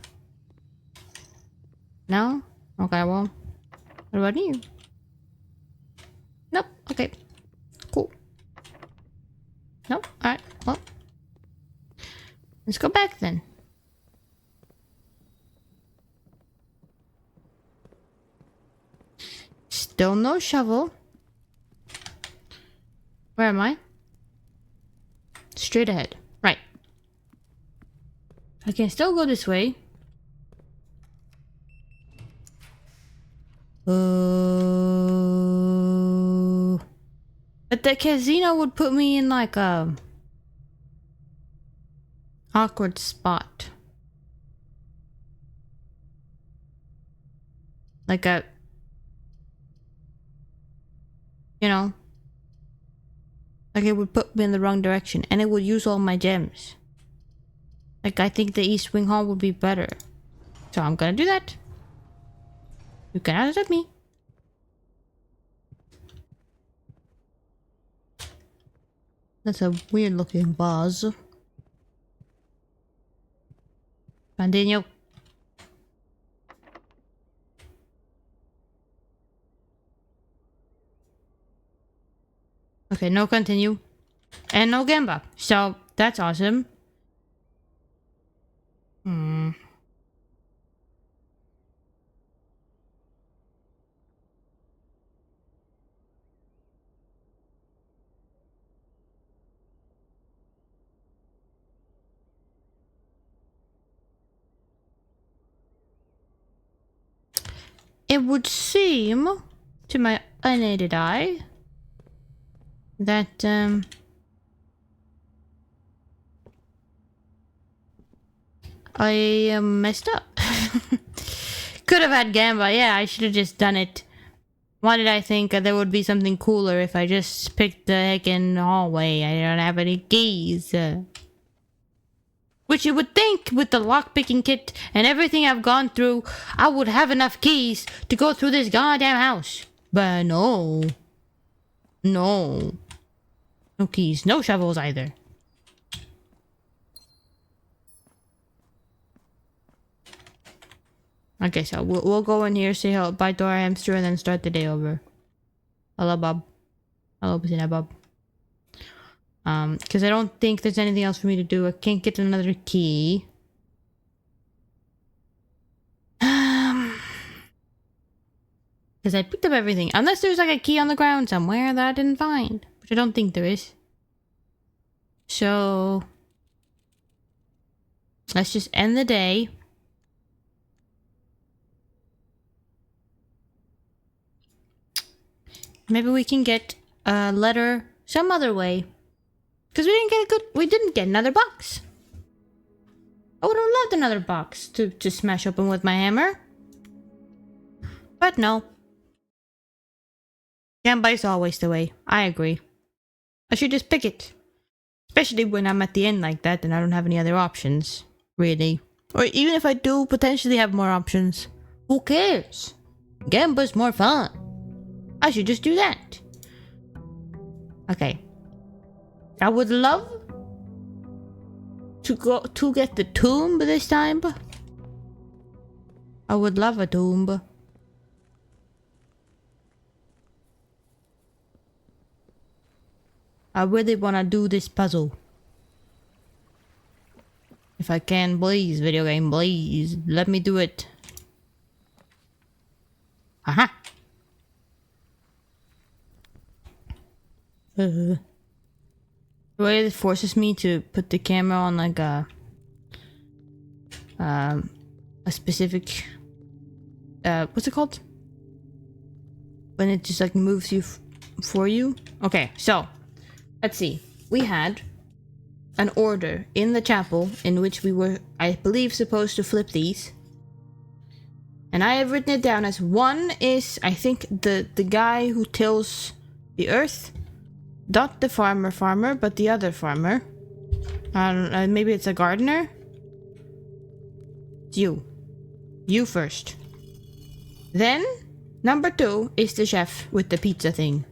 No? Okay, well, what about you? Nope. Okay. Cool. Nope. Alright. Well, let's go back then. Still no shovel. Where am I? Straight ahead. Right. I can still go this way. But the casino would put me in like a awkward spot. Like a, you know, like it would put me in the wrong direction, and it would use all my gems. Like, I think the East Wing Hall would be better. So I'm gonna do that. You can ask at me. That's a weird looking vase. Continue. Okay, no continue. And no Gamba. So, that's awesome. It would seem, to my unaided eye, that, I messed up. Could have had Gamba, yeah, I should have just done it. Why did I think there would be something cooler if I just picked the heckin' hallway? I don't have any keys. Which you would think, with the lockpicking kit and everything I've gone through, I would have enough keys to go through this goddamn house. But no. No. No keys. No shovels either. Okay, so we'll go in here, say hello, bye to our hamster, and then start the day over. Hello, Bob. Hello, Piscina Bob. Because I don't think there's anything else for me to do. I can't get another key. Because I picked up everything. Unless there's like a key on the ground somewhere that I didn't find. Which I don't think there is. So... let's just end the day. Maybe we can get a letter some other way. Because we didn't get another box. I would have loved another box to smash open with my hammer. But no. Gambai's always the way. I agree. I should just pick it. Especially when I'm at the end like that and I don't have any other options. Really. Or even if I do potentially have more options. Who cares? Gamba's more fun. I should just do that. Okay. I would love to go to get the tomb this time. I would love a tomb. I really want to do this puzzle. If I can, please, video game, please, let me do it. Aha! The way it forces me to put the camera on like a specific what's it called? When it just like moves you for you. Okay, so let's see. We had an order in the chapel in which we were, I believe, supposed to flip these. And I have written it down as one is, I think, the guy who tills the earth. Not the farmer, but the other farmer. Maybe it's a gardener? It's you. You first. Then, number 2 is the chef with the pizza thing.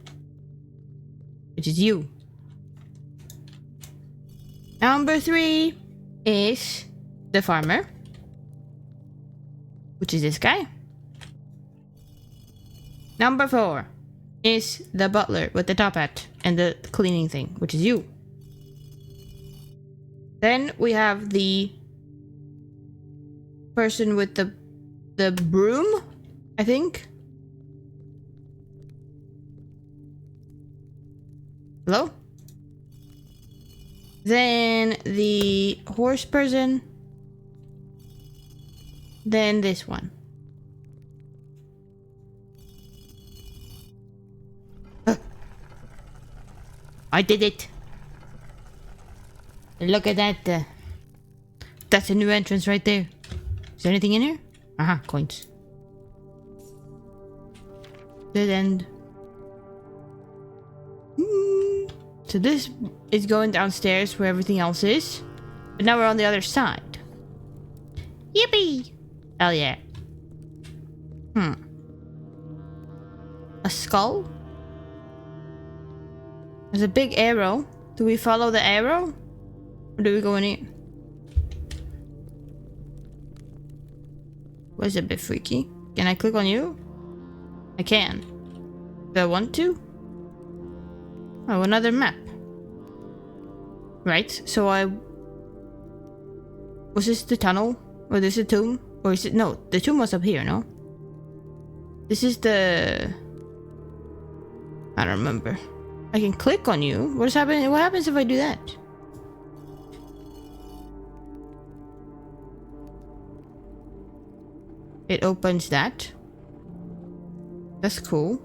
Which is you. Number 3 is the farmer. Which is this guy. Number 4 is the butler with the top hat and the cleaning thing, which is you. Then we have the person with the broom, I think. Hello? Then the horse person. Then this one. I did it. Look at that. That's a new entrance right there. Is there anything in here? Aha, coins. Dead end. So this is going downstairs where everything else is. But now we're on the other side. Yippee! Hell yeah. A skull? There's a big arrow. Do we follow the arrow? Or do we go in here? Was a bit freaky. Can I click on you? I can. Do I want to? Oh, another map. Right, so was this the tunnel? Or this a tomb? Or is it... No, the tomb was up here, no? This is the... I don't remember. I can click on you. What happens if I do that? It opens that. That's cool.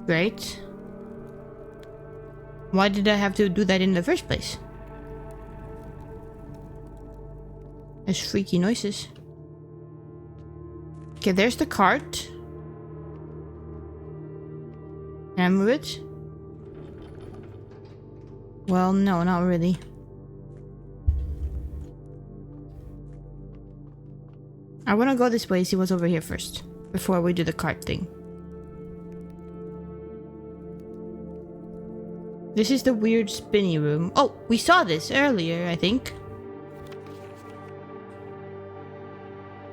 Great. Why did I have to do that in the first place? There's freaky noises. Okay, there's the cart. Can I move it? Well, no, not really. I want to go this way, see what's over here first, before we do the cart thing. This is the weird spinny room. Oh, we saw this earlier, I think.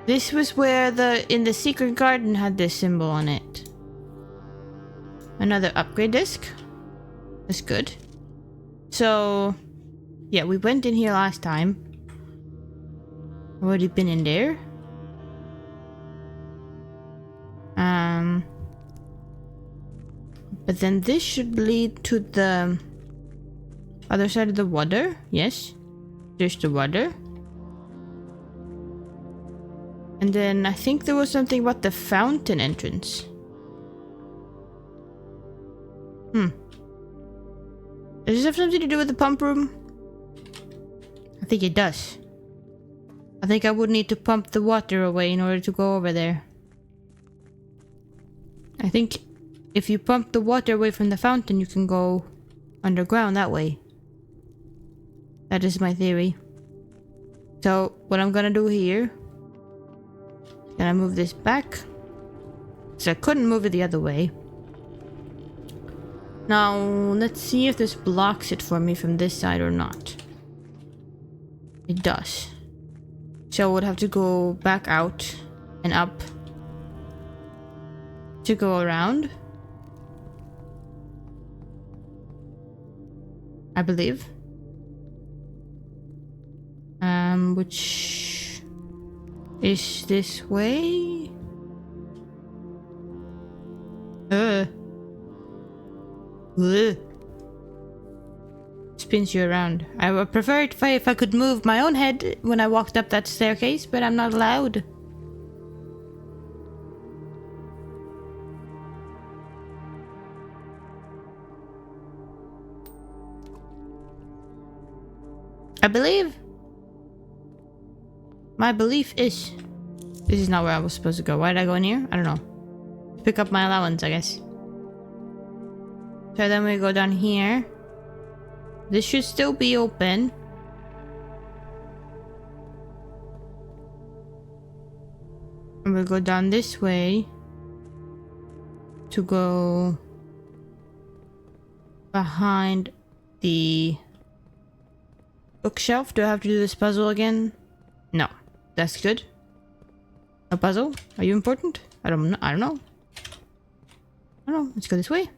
This was where in the secret garden had this symbol on it. Another upgrade disc. That's good. So, yeah, we went in here last time. Already been in there. But then this should lead to the other side of the water. Yes. There's the water. And then I think there was something about the fountain entrance. Does this have something to do with the pump room? I think it does. I think I would need to pump the water away in order to go over there. I think if you pump the water away from the fountain, you can go underground that way. That is my theory. So, what I'm gonna do here... Can I move this back? So I couldn't move it the other way. Now, let's see if this blocks it for me from this side or not. It does. So I would have to go back out and up to go around, I believe. Which is this way? Spins you around. I would prefer it if I could move my own head when I walked up that staircase, but I'm not allowed. I believe. My belief is... This is not where I was supposed to go. Why did I go in here? I don't know. Pick up my allowance, I guess. So then we go down here. This should still be open. And we'll go down this way to go behind the bookshelf. Do I have to do this puzzle again? No. That's good. No puzzle? Are you important? I don't know. I don't know. Let's go this way.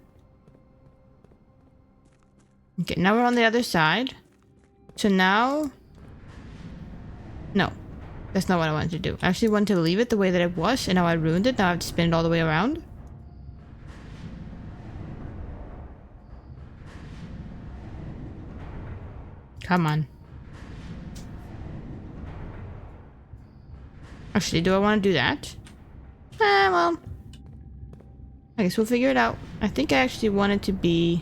Okay, now we're on the other side. So now... No. That's not what I wanted to do. I actually wanted to leave it the way that it was, and now I ruined it. Now I have to spin it all the way around. Come on. Actually, do I want to do that? Well... I guess we'll figure it out. I think I actually want it to be...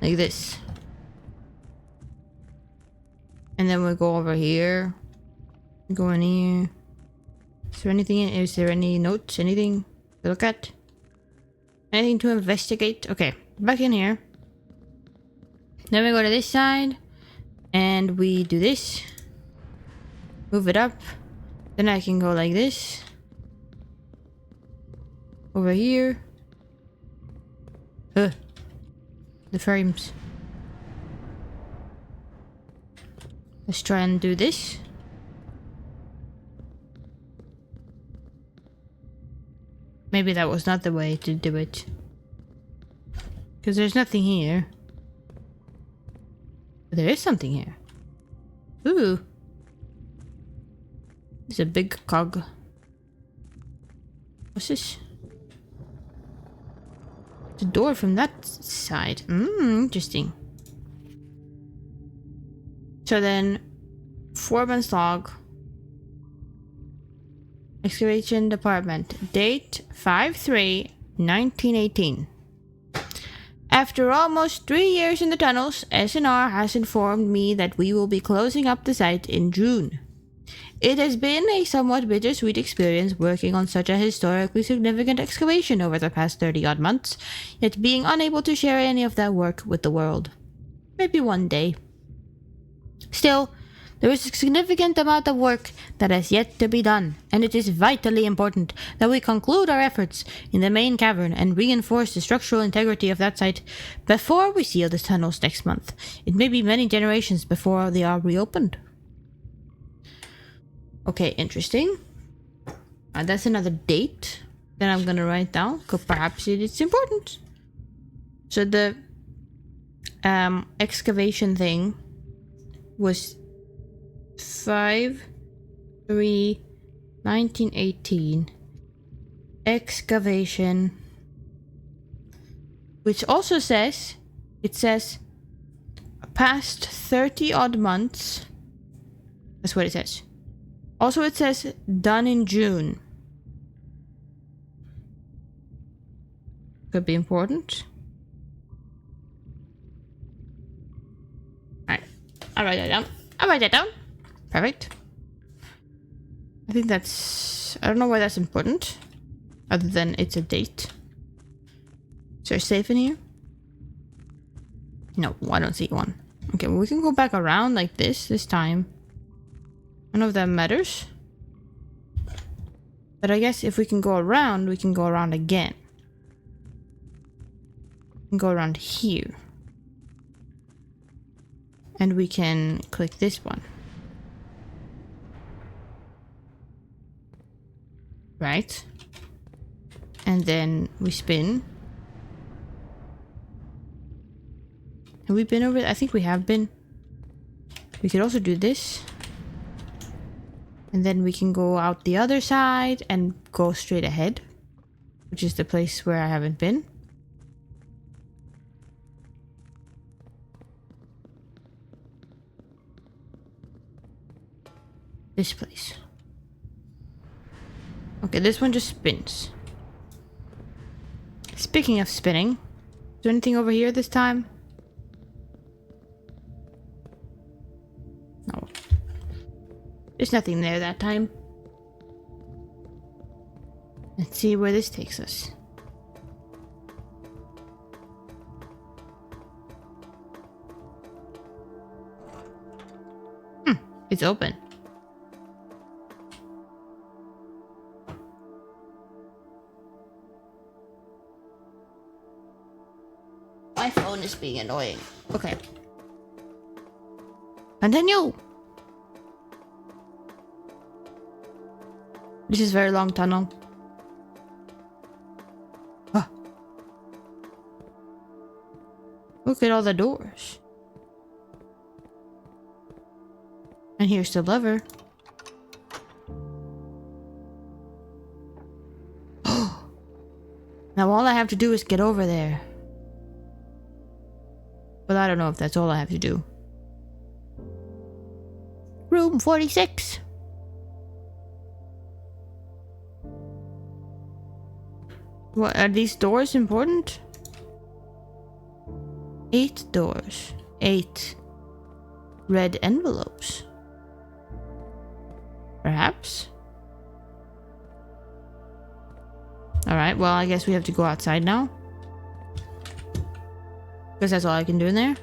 like this. And then we'll go over here. Go in here. Is there anything in... Is there any notes? Anything to look at? Anything to investigate? Okay, back in here. Then we go to this side. And we do this. Move it up. Then I can go like this. Over here. The frames. Let's try and do this. Maybe that was not the way to do it. Because there's nothing here. But there is something here. Ooh. It's a big cog. What's this? The door from that side. Interesting. So then, foreman's log. Excavation department. Date 5/3/1918. After almost 3 years in the tunnels, SNR has informed me that we will be closing up the site in June. It has been a somewhat bittersweet experience working on such a historically significant excavation over the past 30-odd months, yet being unable to share any of that work with the world. Maybe one day. Still, there is a significant amount of work that has yet to be done, and it is vitally important that we conclude our efforts in the main cavern and reinforce the structural integrity of that site before we seal the tunnels next month. It may be many generations before they are reopened. Okay, interesting. That's another date that I'm gonna write down, because perhaps it's important. So the excavation thing was 5/3/1918. Excavation, which also says, it says past 30-odd months. That's what it says. Also, it says done in June. Could be important. Alright. I'll write that down. Perfect. I think that's... I don't know why that's important. Other than it's a date. Is there a safe in here? No, I don't see one. Okay, well, we can go back around like this time. I don't know if that matters. But I guess if we can go around, we can go around again. We can go around here. And we can click this one. Right? And then we spin. Have we been over it? I think we have been. We could also do this. And then we can go out the other side and go straight ahead, which is the place where I haven't been. This place. Okay, this one just spins. Speaking of spinning, is there anything over here this time? No. There's nothing there that time. Let's see where this takes us. It's open. My phone is being annoying. Okay. Continue! This is a very long tunnel. Ah. Look at all the doors. And here's the lever. Now all I have to do is get over there. But I don't know if that's all I have to do. Room 46. What, are these doors important? 8 doors. 8 red envelopes. Perhaps? Alright, well, I guess we have to go outside now. Because that's all I can do in there.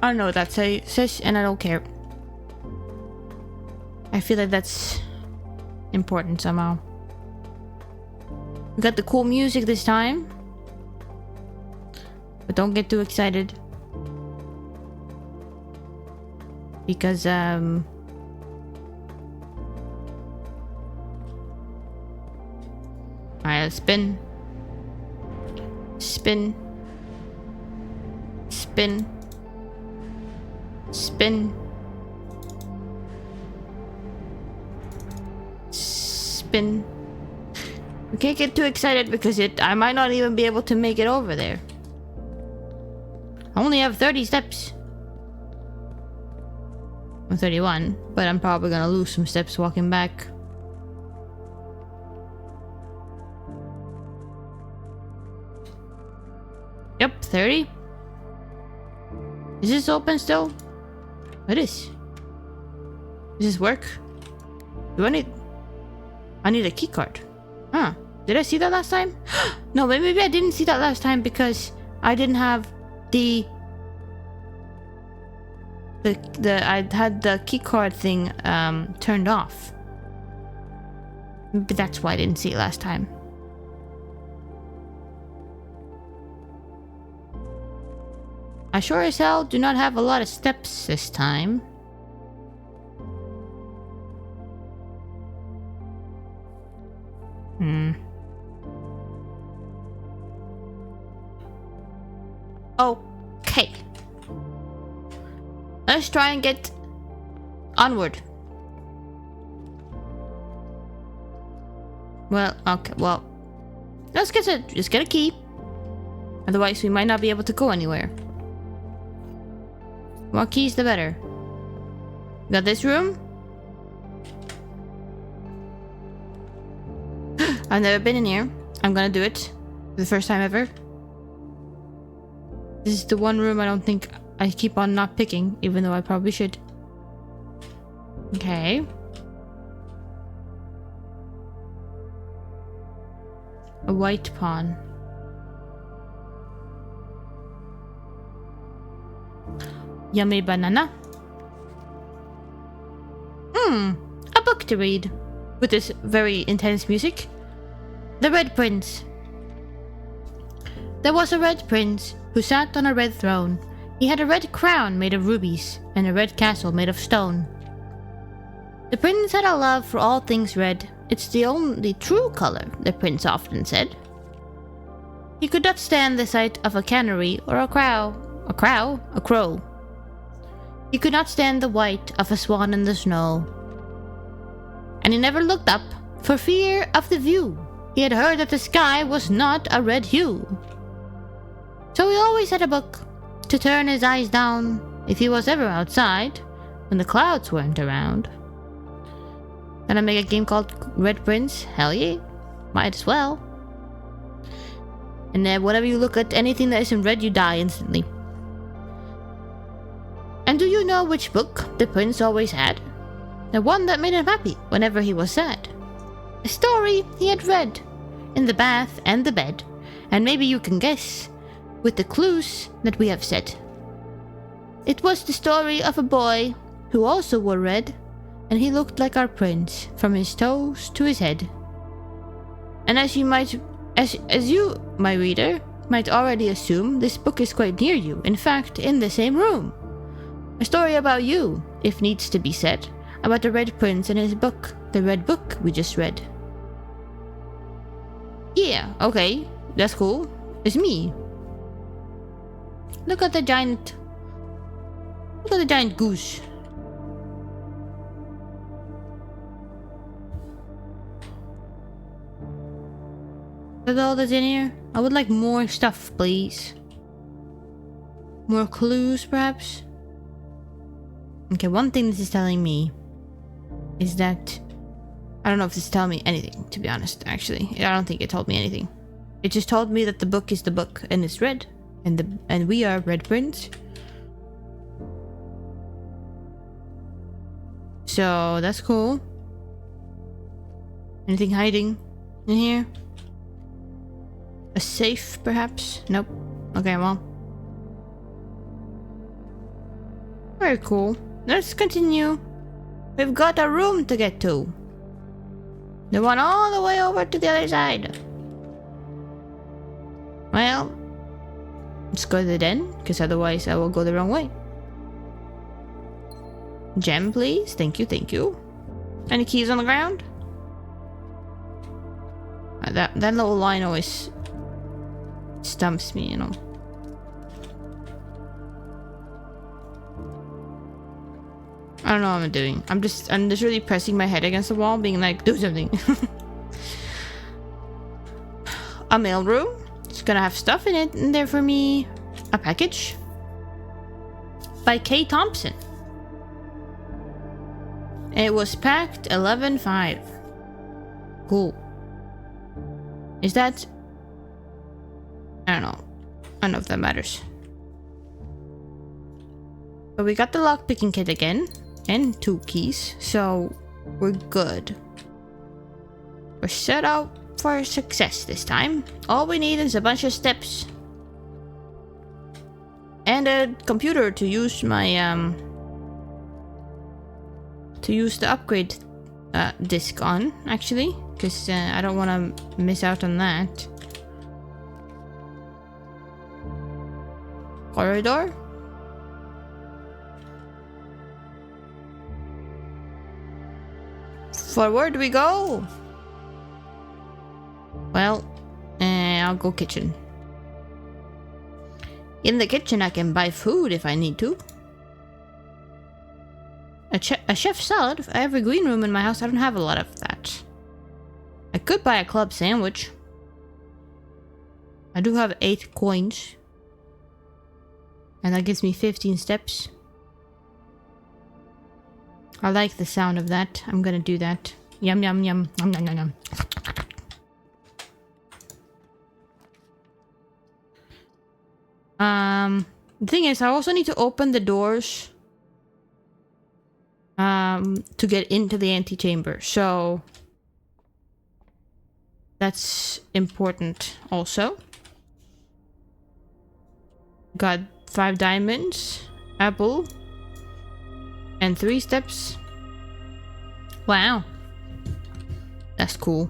I don't know what that says, and I don't care. I feel like that's important somehow. We got the cool music this time. But don't get too excited. Because, alright, let's spin. Spin. Spin. Spin. Spin. We can't get too excited because I might not even be able to make it over there. I only have 30 steps. Or 31, but I'm probably gonna lose some steps walking back. Yep, 30. Is this open still? It is. Does this work? Do I need... I need a key card. Huh. Did I see that last time? No, maybe I didn't see that last time because I didn't have the I had the key card thing turned off. But that's why I didn't see it last time. I sure as hell do not have a lot of steps this time. Okay. Let's try and get onward. Well, okay, well. Let's just get a key. Otherwise we might not be able to go anywhere. More keys the better. Got this room? I've never been in here. I'm gonna do it. For the first time ever. This is the one room I don't think I keep on not picking, even though I probably should. Okay. A white pawn. Yummy banana. A book to read. With this very intense music. The Red Prince. There was a red prince who sat on a red throne. He had a red crown made of rubies and a red castle made of stone. The prince had a love for all things red. It's the only true color, the prince often said. He could not stand the sight of a canary or a crow. A crow. He could not stand the white of a swan in the snow. And he never looked up for fear of the view. He had heard that the sky was not a red hue. So he always had a book to turn his eyes down if he was ever outside when the clouds weren't around. Gonna make a game called Red Prince? Hell yeah. Might as well. And then whenever you look at anything that isn't red, you die instantly. And do you know which book the prince always had? The one that made him happy whenever he was sad. A story he had read in the bath and the bed. And maybe you can guess with the clues that we have said. It was the story of a boy who also wore red, and he looked like our prince from his toes to his head. And as you, my reader, might already assume, this book is quite near you, in fact, in the same room. A story about you, if needs to be said, about the Red Prince and his book, the red book we just read. Yeah, okay, that's cool. It's me. Look at the giant goose. That's all that's in here? I would like more stuff, please. More clues, perhaps? Okay, one thing this is telling me is that... I don't know if this is telling me anything, to be honest, actually. I don't think it told me anything. It just told me that the book is the book, and it's red. And we are Red Prince. So, that's cool. Anything hiding in here? A safe, perhaps? Nope. Okay, well. Very cool. Let's continue. We've got a room to get to. The one all the way over to the other side. Well, let's go to the den, because otherwise I will go the wrong way. Gem, please. Thank you, thank you. Any keys on the ground? That little line always stumps me, you know. I don't know what I'm doing. I'm just really pressing my head against the wall, being like, do something. A mail room. It's gonna have stuff in it in there for me. A package. By K. Thompson. It was packed 11/5. Cool. Is that... I don't know. I don't know if that matters. But we got the lockpicking kit again. And 2 keys. So we're good. We're set out for success this time. All we need is a bunch of steps. And a computer to use my to use the upgrade disc on, actually, because I don't want to miss out on that. Corridor. Forward we go. Well, I'll go kitchen. In the kitchen I can buy food if I need to. A chef salad for every green room in my house. I don't have a lot of that. I could buy a club sandwich. I do have 8 coins. And that gives me 15 steps. I like the sound of that. I'm gonna do that. Yum yum yum. Yum yum yum yum. The thing is, I also need to open the doors to get into the antechamber. So That's important also. Got 5 diamonds, apple, and 3 steps. Wow. That's cool.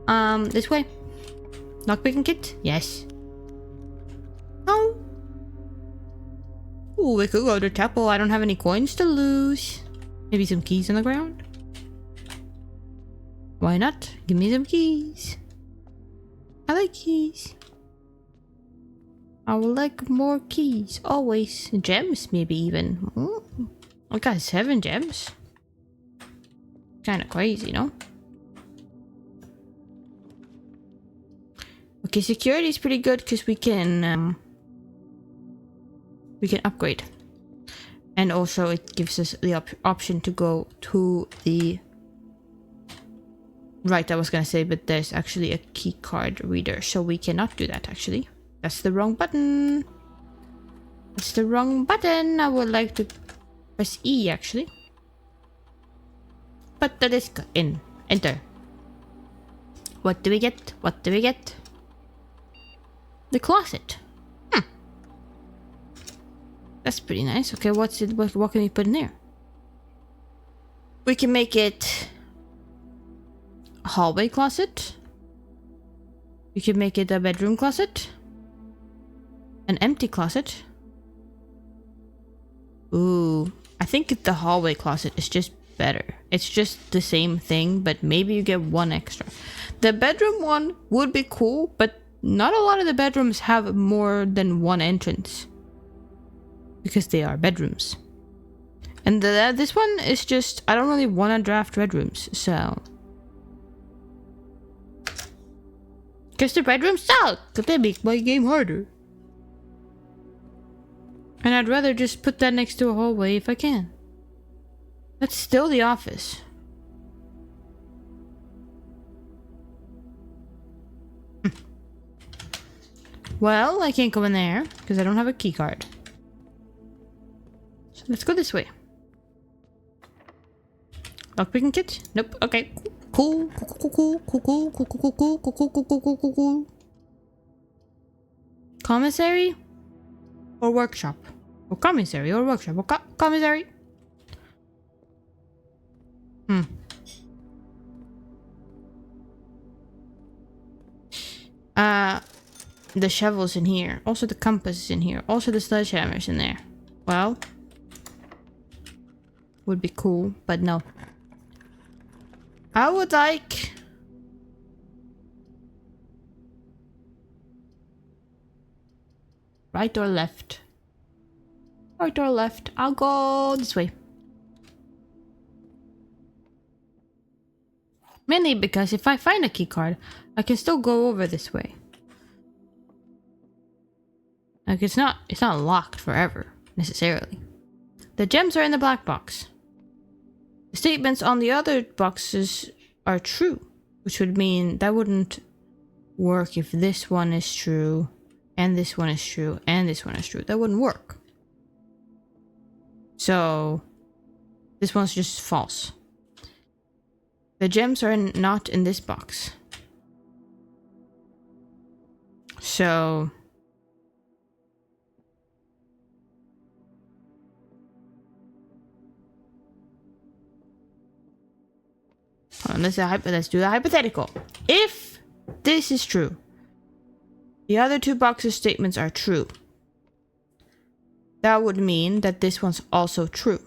This way. Lockpicking kit? Yes. Oh. Ooh, we could go to temple. I don't have any coins to lose. Maybe some keys on the ground? Why not? Give me some keys. I like keys. I would like more keys. Always. Gems, maybe even. Ooh. I got 7 gems. Kinda crazy, no? Okay, security is pretty good because we can upgrade. And also it gives us the option to go to the right, I was gonna say, but there's actually a key card reader, so we cannot do that actually. That's the wrong button. That's the wrong button. I would like to press E actually. Put the disc in. Enter. What do we get? What do we get? The closet. That's pretty nice. Okay, what's it? What can we put in there? We can make it a hallway closet. We can make it a bedroom closet. An empty closet. Ooh, I think the hallway closet is just better. It's just the same thing, but maybe you get 1 extra. The bedroom one would be cool, but not a lot of the bedrooms have more than 1 entrance. Because they are bedrooms. And this one is just, I don't really want to draft bedrooms, so. Because the bedrooms suck, because they make my game harder. And I'd rather just put that next to a hallway if I can. That's still the office. Well, I can't go in there because I don't have a key card. So let's go this way. Lockpicking kit? Nope. Okay. Cool. Cool. Commissary or workshop? Or commissary or workshop? Or commissary? The shovel's in here. Also the compass is in here. Also the sledgehammer's in there. Well, would be cool, but no. I would like right or left? Right or left? I'll go this way. Mainly because if I find a key card, I can still go over this way. Like it's not locked forever, necessarily. The gems are in the black box. The statements on the other boxes are true, which would mean that wouldn't work if this one is true, and this one is true, and this one is true. That wouldn't work. So, this one's just false. The gems are not in this box. So, let's do the hypothetical. If this is true, the other 2 boxes statements are true. That would mean that this one's also true.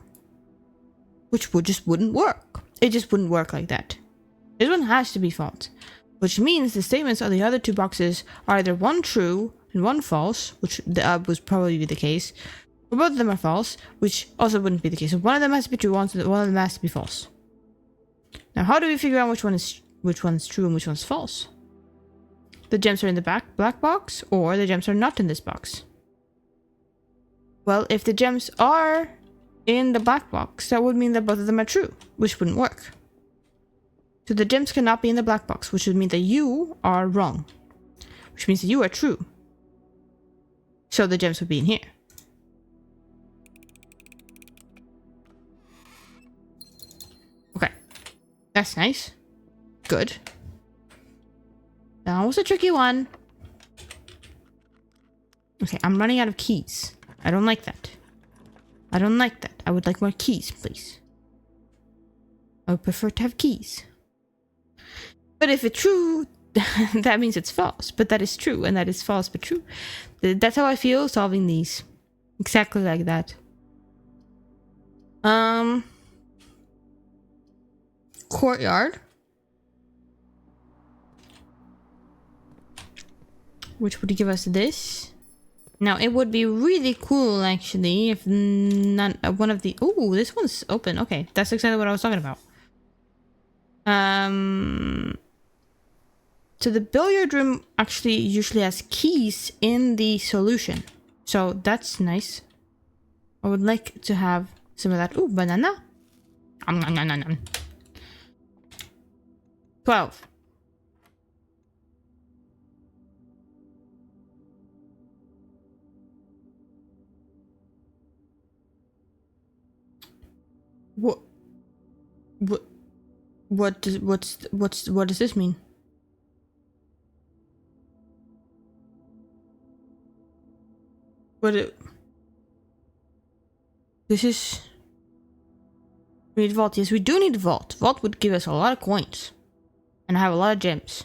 Which just wouldn't work. It just wouldn't work like that. This one has to be false. Which means the statements on the other 2 boxes are either 1 true and 1 false, which would probably be the case. Or both of them are false, which also wouldn't be the case. So one of them has to be true, one of them has to be false. Now, how do we figure out which one's true and which one's false? The gems are in the black box, or the gems are not in this box. Well, if the gems are in the black box, that would mean that both of them are true, which wouldn't work. So the gems cannot be in the black box, which would mean that you are wrong, which means that you are true. So the gems would be in here. Okay, that's nice. Good. That was a tricky one. Okay, I'm running out of keys. I don't like that. I don't like that. I would like more keys, please. I would prefer to have keys. But if it's true, that means it's false. But that is true, and that is false but true. That's how I feel solving these. Exactly like that. Courtyard. Which would give us this. Now, it would be really cool, actually, if none one of the... Ooh, this one's open. Okay, that's exactly what I was talking about. So the billiard room actually usually has keys in the solution. So that's nice. I would like to have some of that. Ooh, banana. 12. What does this mean? This is... We need vault. Yes, we do need vault. Vault would give us a lot of coins. And have a lot of gems.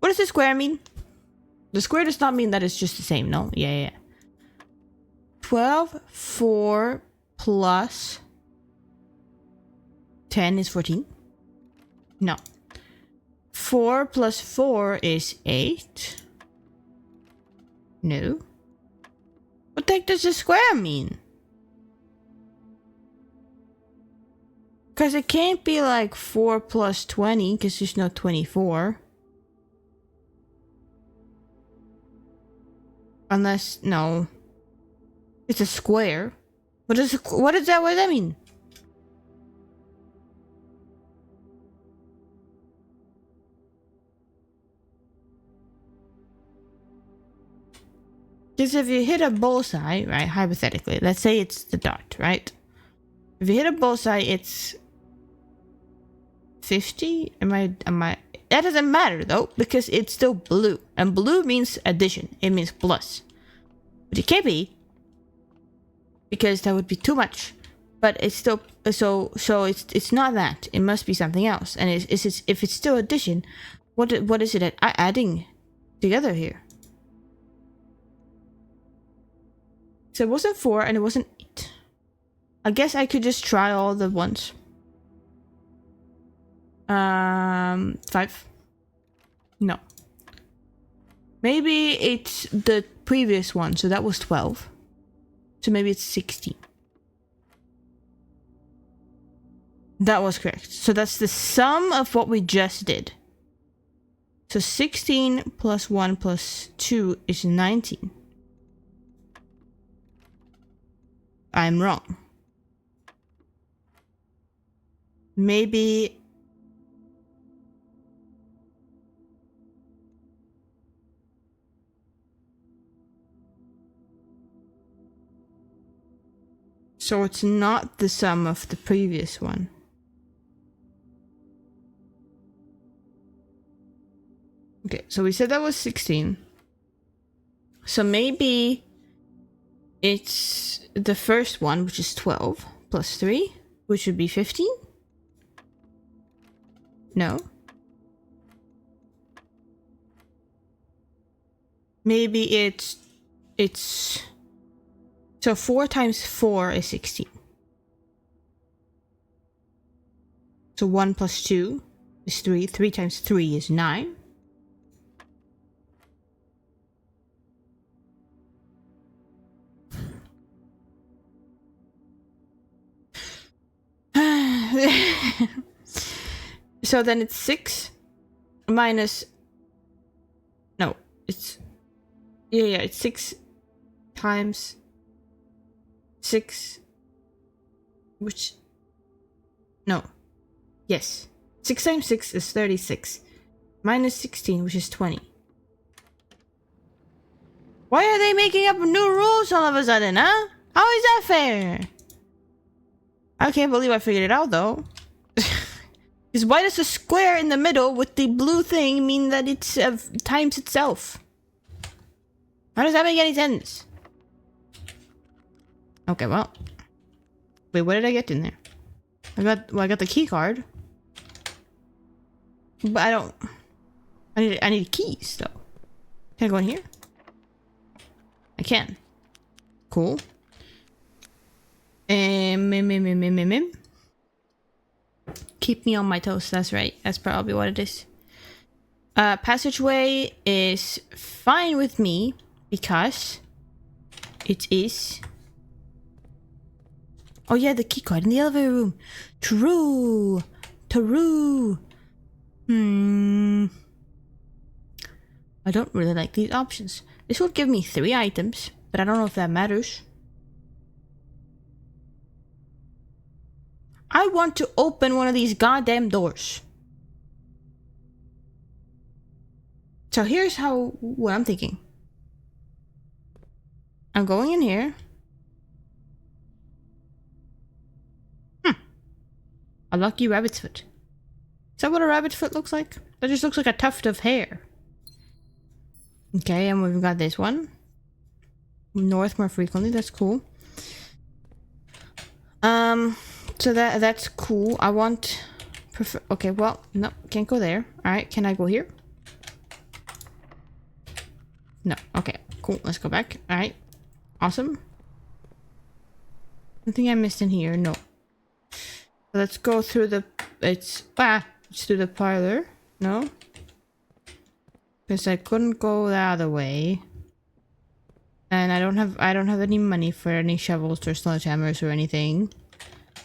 What does the square mean? The square does not mean that it's just the same, no? Yeah. 12, 4 plus 10 is 14. No. 4 plus 4 is 8. No. What the heck does the square mean? Because it can't be like 4 plus 20, because there's no 24. Unless, no. It's a square. What does that mean? Because if you hit a bullseye, right, hypothetically, let's say it's the dot, right? If you hit a bullseye, it's 50? Am I... That doesn't matter, though, because it's still blue. And blue means addition. It means plus. But it can't be. Because that would be too much. But it's still... So it's not that. It must be something else. And if it's still addition, what is it adding together here? So it wasn't 4 and it wasn't 8. I guess I could just try all the ones. 5. No. Maybe it's the previous one, so that was 12. So maybe it's 16. That was correct. So that's the sum of what we just did. So 16 plus 1 plus 2 is 19. I'm wrong. Maybe... So it's not the sum of the previous one. Okay, so we said that was 16. So maybe it's the first one, which is 12, plus 3, which would be 15? No. Maybe it's... So 4 times 4 is 16. So 1 plus 2 is 3. 3 times 3 is 9. So then it's 6 minus... No, it's... Yeah, it's 6 times 6, which... No. Yes. 6 times 6 is 36. Minus 16, which is 20. Why are they making up new rules all of a sudden, huh? How is that fair? I can't believe I figured it out, though. Because why does the square in the middle with the blue thing mean that it's times itself? How does that make any sense? Okay, well. Wait, what did I get in there? I got the key card. But I don't... I need keys, though. Can I go in here? I can. Cool. Keep me on my toes, that's right. That's probably what it is. Passageway is fine with me because it is... Oh yeah, the key card in the elevator room. True. True. I don't really like these options. This would give me 3 items, but I don't know if that matters. I want to open one of these goddamn doors. So here's what I'm thinking. I'm going in here. A lucky rabbit's foot. Is that what a rabbit's foot looks like? That just looks like a tuft of hair. Okay, and we've got this one. North more frequently, that's cool. So that's cool. I want... Okay, well, no, can't go there. Alright, can I go here? No, okay, cool, let's go back. Alright, awesome. Nothing I missed in here, no. Let's go through the... It's through the parlor. No? Because I couldn't go the other way. And I don't have any money for any shovels or sledgehammers or anything.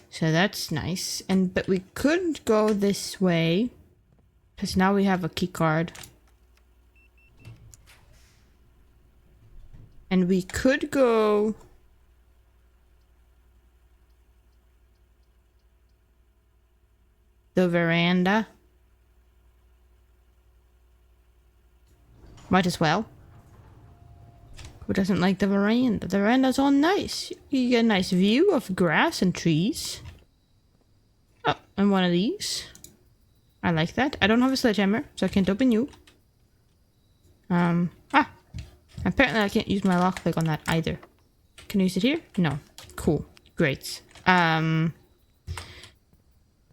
So that's nice. But we could go this way. Because now we have a key card. And we could go... the veranda. Might as well. Who doesn't like the veranda? The veranda's all nice. You get a nice view of grass and trees. Oh, and one of these. I like that. I don't have a sledgehammer, so I can't open you. Apparently I can't use my lockpick on that either. Can I use it here? No. Cool. Great.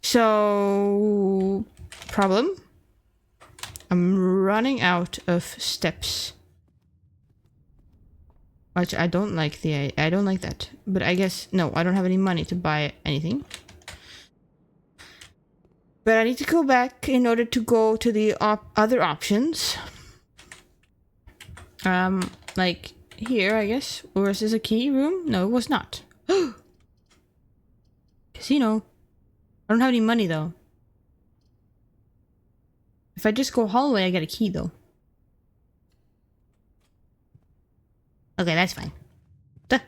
So... problem? I'm running out of steps. Which I don't like I don't like that. But I guess, no, I don't have any money to buy anything. But I need to go back in order to go to the other options. Like here, I guess. Or is this a key room? No, it was not. Casino. I don't have any money though. If I just go hallway, I get a key though. Okay, that's fine. Duh.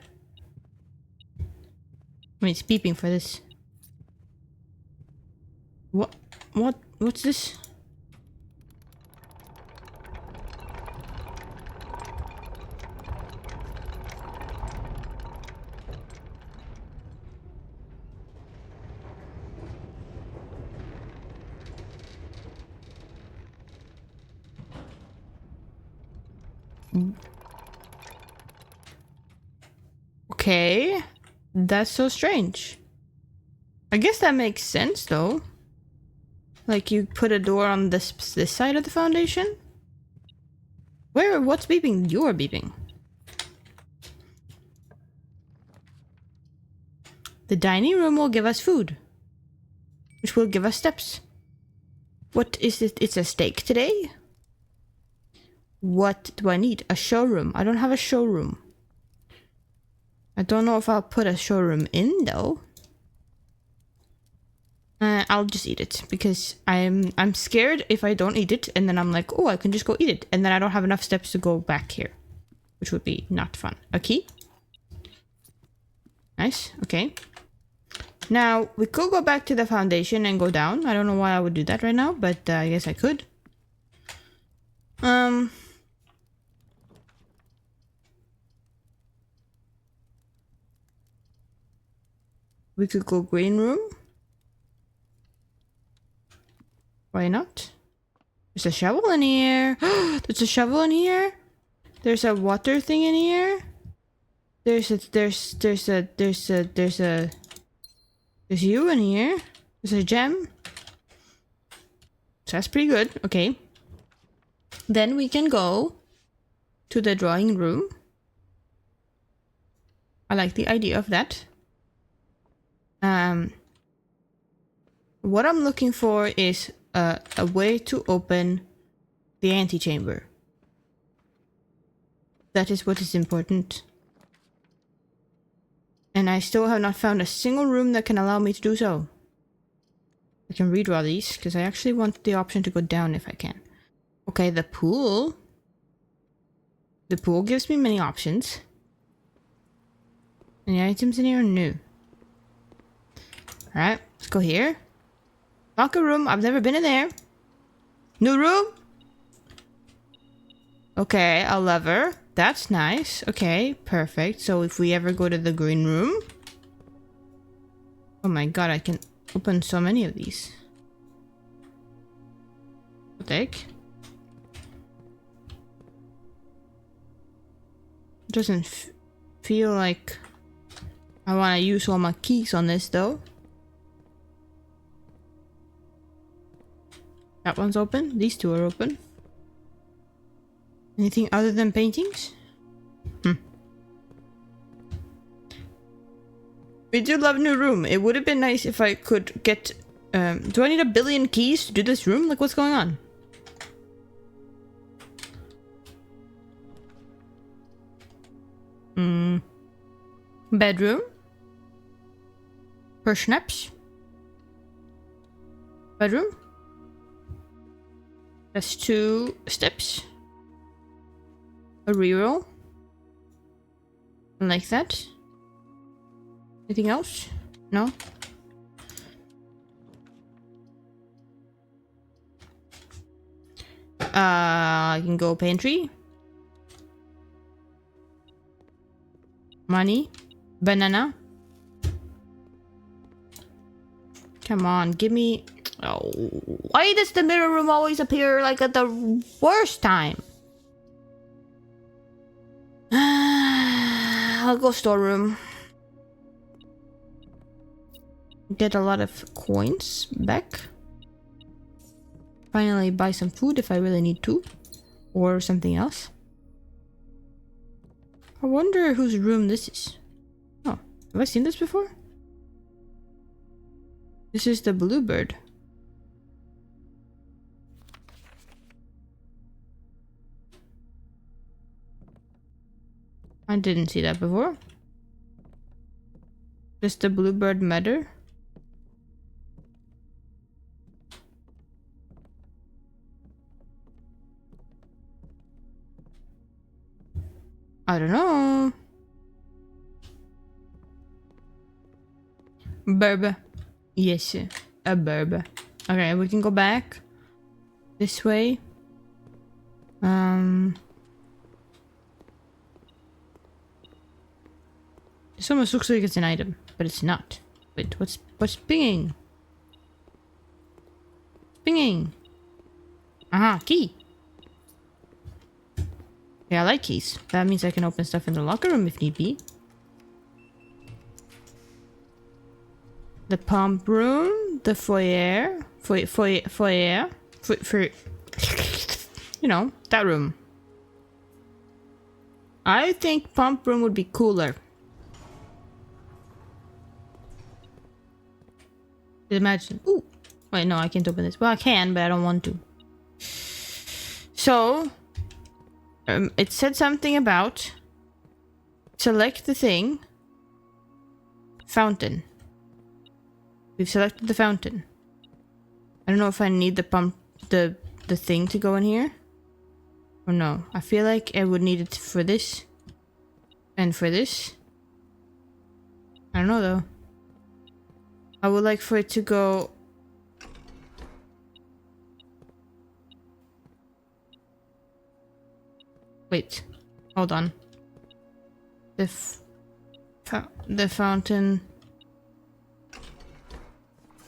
I mean, it's beeping for this. What's this? Okay, that's so strange. I guess that makes sense though. Like you put a door on this side of the foundation? What's beeping? You're beeping. The dining room will give us food. Which will give us steps. What is it? It's a steak today? What do I need? A showroom. I don't have a showroom. I don't know if I'll put a showroom in though. I'll just eat it because I'm scared if I don't eat it and then I'm like, oh, I can just go eat it and then I don't have enough steps to go back here, which would be not fun. A key? Nice. Okay. Now we could go back to the foundation and go down. I don't know why I would do that right now, but I guess I could. We could go green room. Why not? There's a shovel in here. There's a shovel in here. There's a water thing in here. There's you in here. There's a gem. So that's pretty good. Okay. Then we can go to the drawing room. I like the idea of that. What I'm looking for is a way to open the antechamber. That is what is important. And I still have not found a single room that can allow me to do so. I can redraw these, because I actually want the option to go down if I can. Okay, the pool. The pool gives me many options. Any items in here? No. Alright, let's go here. Locker room. I've never been in there. New room? Okay, a lever. That's nice. Okay, perfect. So if we ever go to the green room... Oh my god, I can open so many of these. What the heck? Doesn't feel like I want to use all my keys on this though. That one's open. These two are open. Anything other than paintings? We do love new room. It would have been nice if I could get... do I need 1 billion keys to do this room? Like, what's going on? Bedroom. For snaps. Bedroom. That's 2 steps. A reroll. Like that. Anything else? No? I can go pantry. Money. Banana. Come on, give me... Oh, why does the mirror room always appear like at the worst time? I'll go storeroom. Get a lot of coins back. Finally buy some food if I really need to. Or something else. I wonder whose room this is. Oh, have I seen this before? This is the bluebird. I didn't see that before. Does the bluebird matter? I don't know. Burb. Yes, a burb. Okay, we can go back this way. This almost looks like it's an item, but it's not. Wait, what's pinging? Pinging. Aha, key. Yeah, I like keys. That means I can open stuff in the locker room if need be. The pump room, the foyer, foyer, you know, that room. I think pump room would be cooler. Imagine. Ooh. Wait, no, I can't open this. Well, I can, but I don't want to. So, it said something about select the thing. Fountain. We've selected the fountain. I don't know if I need the pump, the thing to go in here. Or no. I feel like I would need it for this. And for this. I don't know though. I would like for it to go... Wait. Hold on. The fountain...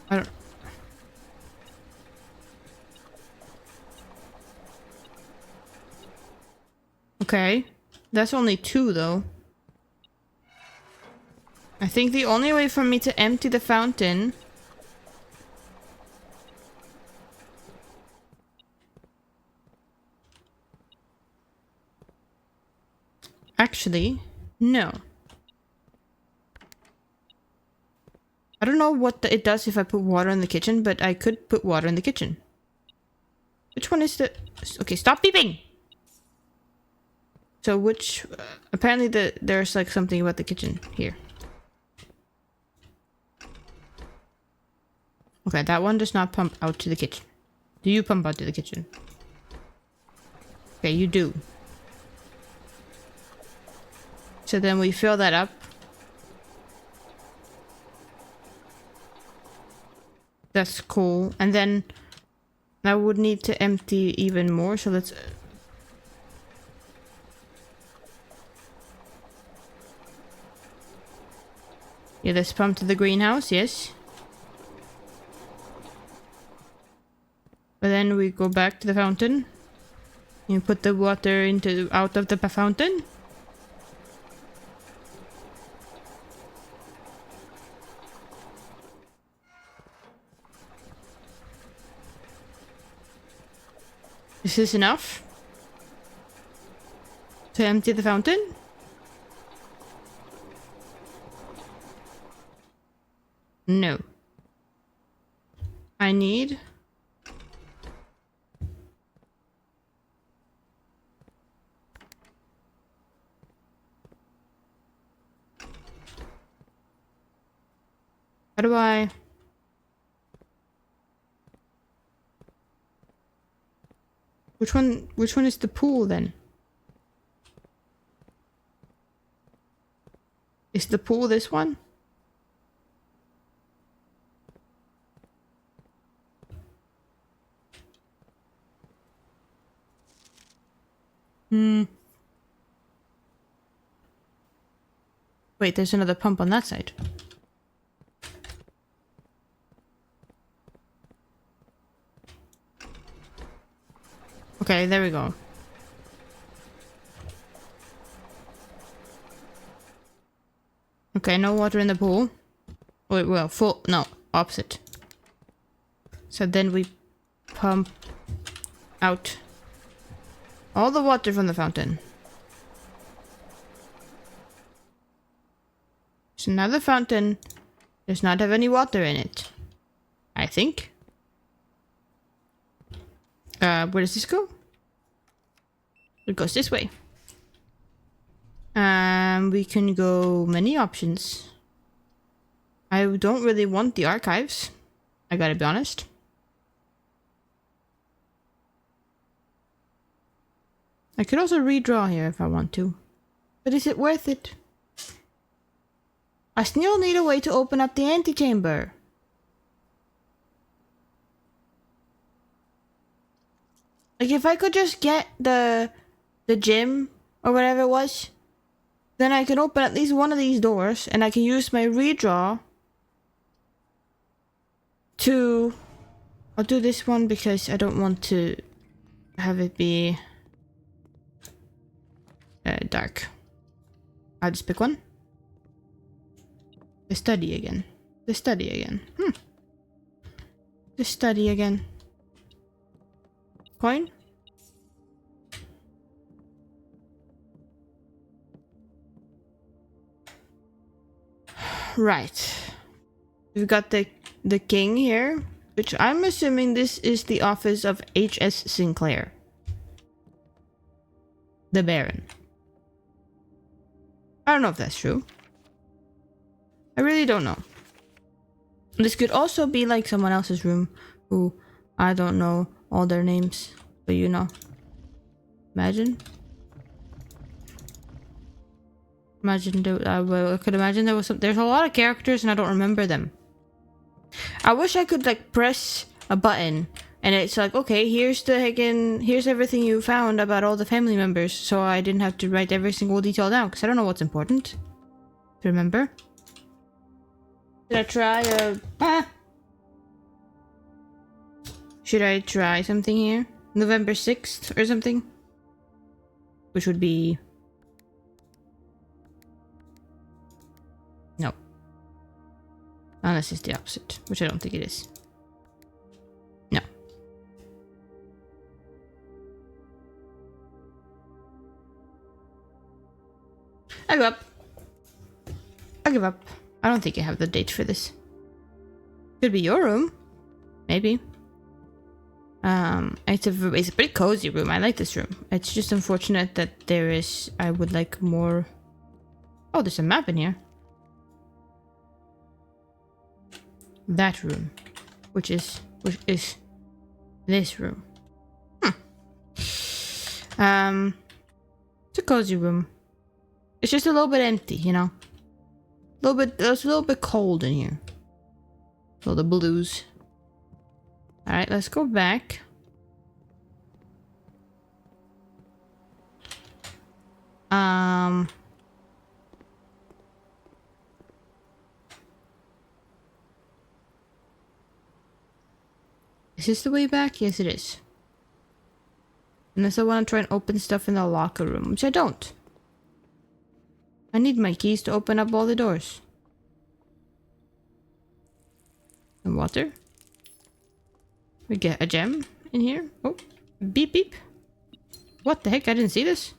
I don't... Okay. That's only 2 though. I think the only way for me to empty the fountain... Actually, no. I don't know what it does if I put water in the kitchen, but I could put water in the kitchen. Which one is the... Okay, stop beeping! So which... apparently there's like something about the kitchen here. Okay, that one does not pump out to the kitchen. Do you pump out to the kitchen? Okay, you do. So then we fill that up. That's cool. And then I would need to empty even more, so let's... Yeah, let's pump to the greenhouse, yes. But then we go back to the fountain. You put the water out of the fountain. Is this enough to empty the fountain? No. I need... How do I... Which one is the pool then? Is the pool this one? Wait, there's another pump on that side. Okay, there we go. Okay, no water in the pool. Wait, well, full... No, opposite. So then we pump out all the water from the fountain. So now the fountain does not have any water in it. I think. Where does this go? It goes this way. We can go many options. I don't really want the archives. I gotta be honest. I could also redraw here if I want to. But is it worth it? I still need a way to open up the antechamber. Like if I could just get the gym or whatever it was, then I can open at least one of these doors and I can use my redraw to... I'll do this one because I don't want to have it be dark. I'll just pick one. The study again. The study again. The study again. Coin? Right. We've got the king here, which I'm assuming this is the office of H.S. Sinclair. The Baron. I don't know if that's true. I really don't know. This could also be like someone else's room who I don't know all their names, but you know. Imagine. I could imagine there was there's a lot of characters and I don't remember them. I wish I could like press a button and it's like, okay, here's everything you found about all the family members, so I didn't have to write every single detail down because I don't know what's important to remember. Should I try Should I try something here? November 6th or something? which would be... No. Unless it's the opposite, which I don't think it is. No. I give up. I give up. I don't think I have the date for this. Could be your room. Maybe. It's a pretty cozy room. I like this room. It's just unfortunate that there is... I would like more... Oh, there's a map in here. That room. Which is this room. It's a cozy room. It's just a little bit empty, you know? It's a little bit cold in here. So the blues. Alright, let's go back. Is this the way back? Yes, it is. Unless I want to try and open stuff in the locker room, which I don't. I need my keys to open up all the doors. And water. We get a gem in here. Oh, beep beep. What the heck? I didn't see this.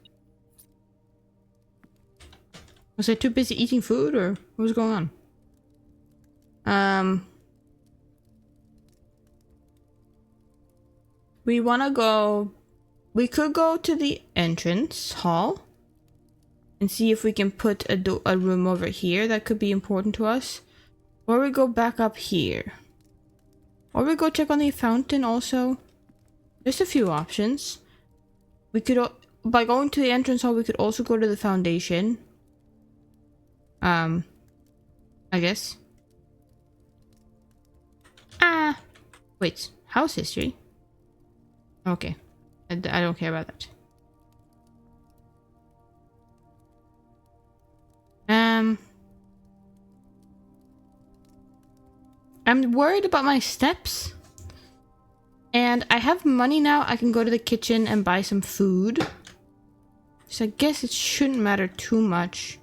Was I too busy eating food, or what was going on? We want to go... We could go to the entrance hall and see if we can put a room over here that could be important to us. Or we go back up here. Or we go check on the fountain also. There's a few options. We could... By going to the entrance hall, we could also go to the foundation. I guess. Wait. House history? Okay. I don't care about that. I'm worried about my steps. And I have money now. I can go to the kitchen and buy some food. So I guess it shouldn't matter too much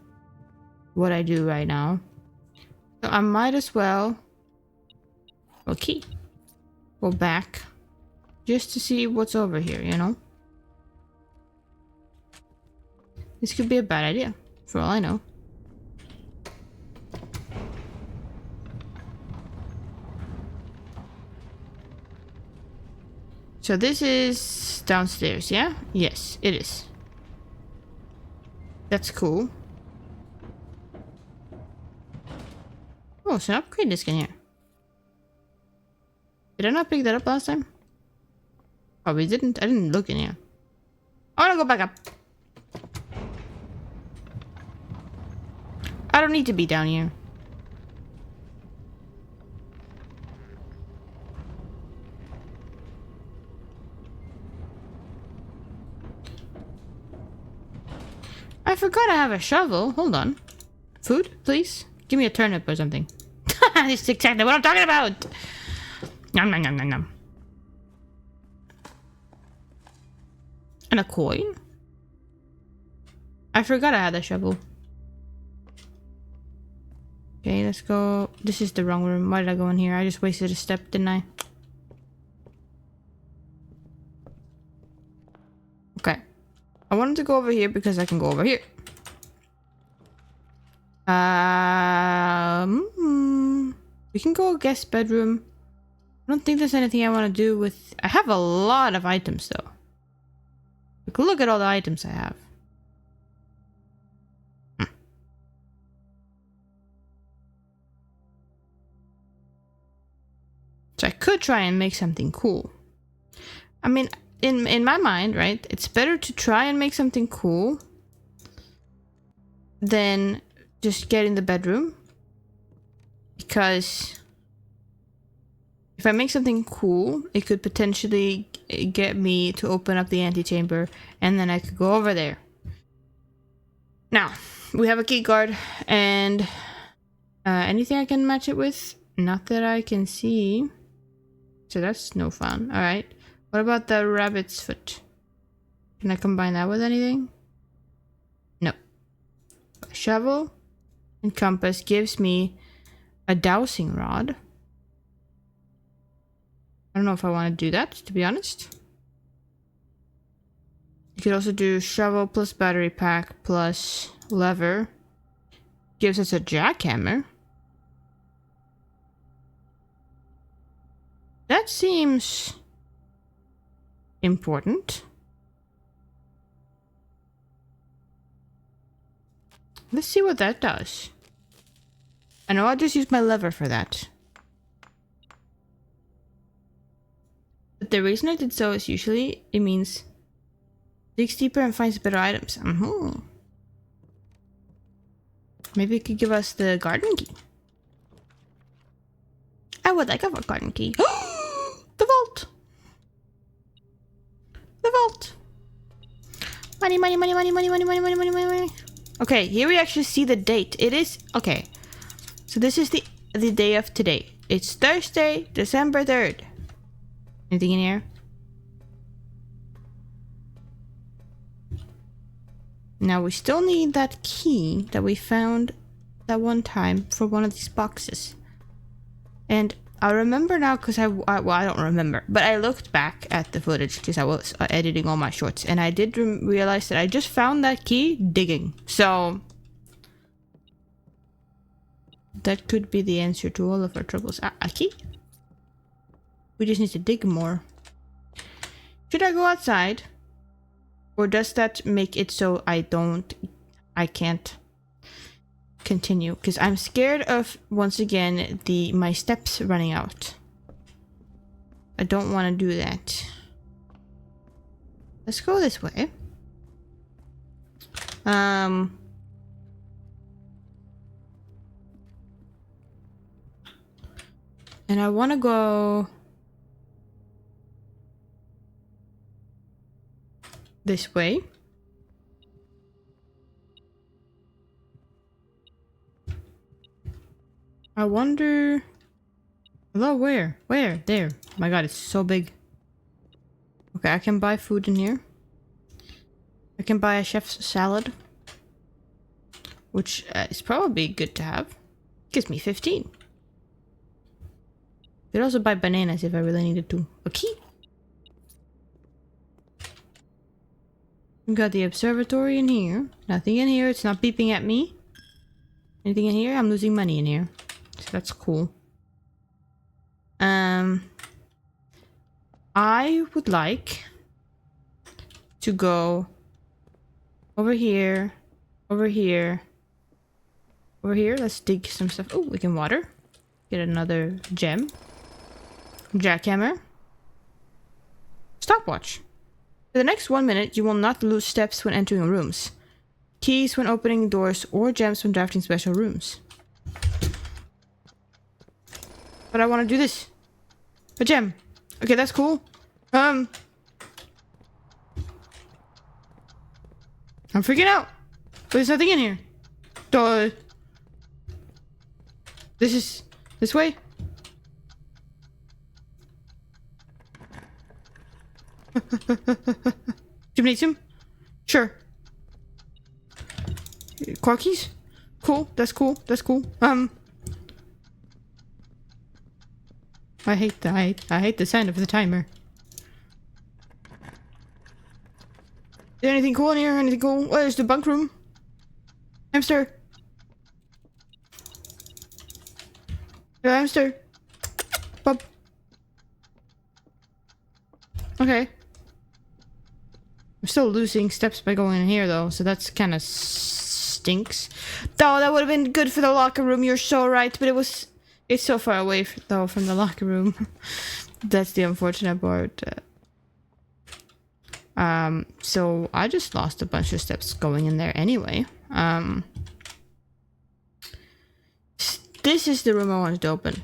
what I do right now. So I might as well... Okay. Go back. Just to see what's over here, you know? This could be a bad idea, for all I know. So this is downstairs, yeah? Yes, it is. That's cool. Oh, it's an upgrade disc in here. Did I not pick that up last time? Probably didn't. I didn't look in here. I wanna go back up. I don't need to be down here. I forgot I have a shovel. Hold on. Food, please? Give me a turnip or something. That's exactly what I'm talking about! Nom nom nom nom nom. And a coin? I forgot I had a shovel. Okay, let's go. This is the wrong room. Why did I go in here? I just wasted a step, didn't I? Okay. I wanted to go over here because I can go over here. We can go guest bedroom. I don't think there's anything I want to do with... I have a lot of items though. Like, look at all the items I have. So I could try and make something cool. I mean, in my mind, right, it's better to try and make something cool than just get in the bedroom. Because if I make something cool, it could potentially get me to open up the antechamber, and then I could go over there. Now, we have a key card, and anything I can match it with? Not that I can see. So that's no fun. Alright. What about the rabbit's foot? Can I combine that with anything? shovel and compass gives me a dowsing rod. I don't know if I want to do that, to be honest. You could also do shovel plus battery pack plus lever. Gives us a jackhammer. That seems important. Let's see what that does. I know I just used my lever for that. But the reason I did so is usually it means digs deeper and finds better items. Maybe it could give us the garden key. I would like a garden key. The vault! The vault! Money, money, money, money, money, money, money, money, money, money, money. Okay, here we actually see the date. It is... Okay. So this is the day of today. It's Thursday, December 3rd. Anything in here? Now we still need that key that we found that one time for one of these boxes. And I remember now because well, I don't remember, but I looked back at the footage because I was editing all my shorts, and I did realize that I just found that key digging. So that could be the answer to all of our troubles. A key? We just need to dig more. Should I go outside? Or does that make it so I can't continue? Because I'm scared of, once again, my steps running out. I don't want to do that. Let's go this way. And I want to go this way. I wonder... Hello, where? Where? There. Oh my god, it's so big. Okay, I can buy food in here. I can buy a chef's salad. Which is probably good to have. Gives me 15. Could also buy bananas if I really needed to. A key. We got the observatory in here. Nothing in here. It's not beeping at me. Anything in here? I'm losing money in here. So that's cool. I would like to go over here, over here, over here. Let's dig some stuff. Oh, we can water. Get another gem. Jackhammer. Stopwatch. For the next 1 minute, you will not lose steps when entering rooms, keys when opening doors, or gems when drafting special rooms. But I want to do this. A gem. Okay, that's cool. I'm freaking out. But there's nothing in here. Duh. This is... this way? Gymnasium? Sure. Corkies? Cool. That's cool. That's cool. I hate the sound of the timer. Is there anything cool in here? Anything cool? Oh, there's the bunk room. Hamster. Hello, hamster. Bub. Okay. I'm still losing steps by going in here though, so that's kind of stinks. Though that would have been good for the locker room. You're so right, but it's so far away though from the locker room. That's the unfortunate part. So I just lost a bunch of steps going in there anyway. This is the room I wanted to open.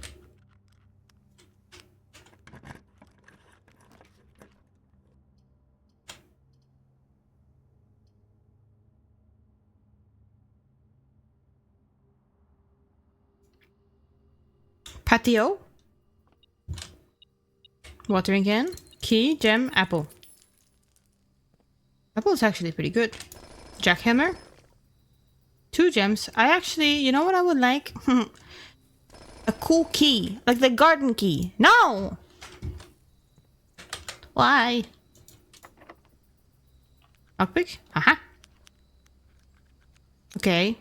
Patio. Watering can. Key, gem, apple. Apple is actually pretty good. Jackhammer. 2 gems. I actually, you know what I would like? A cool key. Like the garden key. No! Why? Lockpick? Aha. Okay.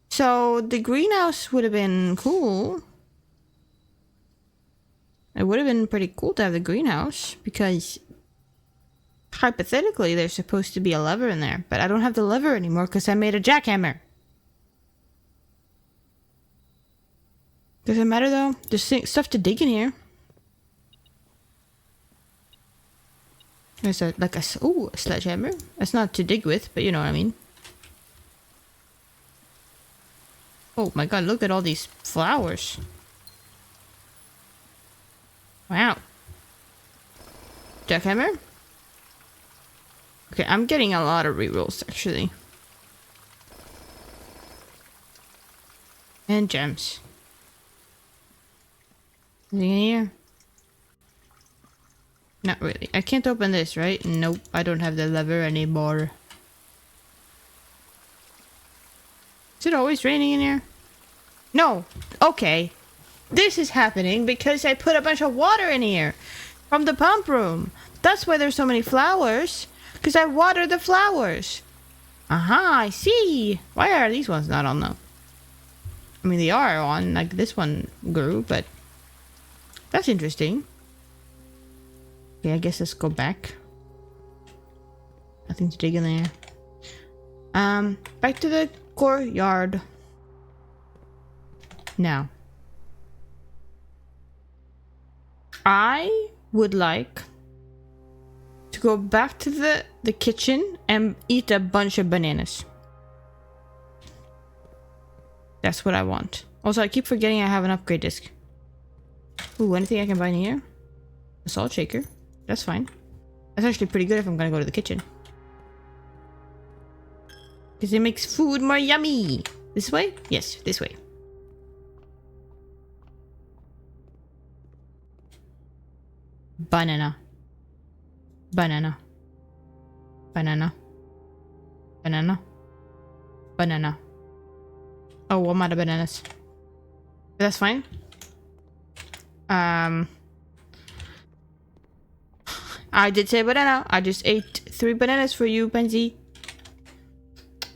So the greenhouse would have been cool. It would have been pretty cool to have the greenhouse because hypothetically there's supposed to be a lever in there, but I don't have the lever anymore because I made a jackhammer. Does it matter though? There's stuff to dig in here. There's a sledgehammer. That's not to dig with, but you know what I mean. Oh my god, look at all these flowers. Wow. Jackhammer? Okay, I'm getting a lot of rerolls actually. And gems. Anything in here? Not really. I can't open this, right? Nope, I don't have the lever anymore. Is it always raining in here? No. Okay. This is happening because I put a bunch of water in here from the pump room. That's why there's so many flowers. Because I watered the flowers. Aha, I see. Why are these ones not on though? I mean, they are on. Like this one grew, but that's interesting. Okay, I guess let's go back. Nothing to dig in there. Back to the courtyard. Now. I would like to go back to the kitchen and eat a bunch of bananas. That's what I want. Also, I keep forgetting I have an upgrade disc. Ooh, anything I can buy in here? A salt shaker. That's fine. That's actually pretty good if I'm gonna go to the kitchen. Because it makes food more yummy. This way? Yes, this way. Banana. Banana. Banana. Banana. Banana. Oh, I'm out of bananas. But that's fine. I did say banana. I just ate 3 bananas for you, Benzie.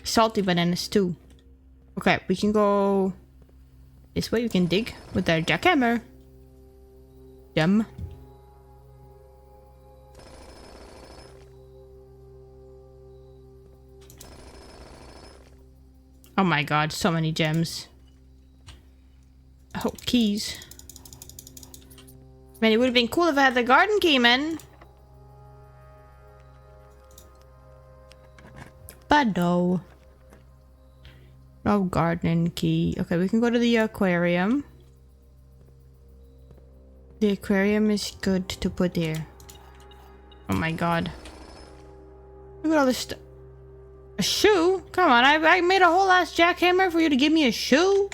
Salty bananas too. Okay, we can go this way. We can dig with our jackhammer. Yum. Oh my god, so many gems. Oh, keys. Man, it would have been cool if I had the garden key, man. But no. No garden key. Okay, we can go to the aquarium. The aquarium is good to put here. Oh my god. Look at all this stuff. A shoe? Come on, I made a whole ass jackhammer for you to give me a shoe?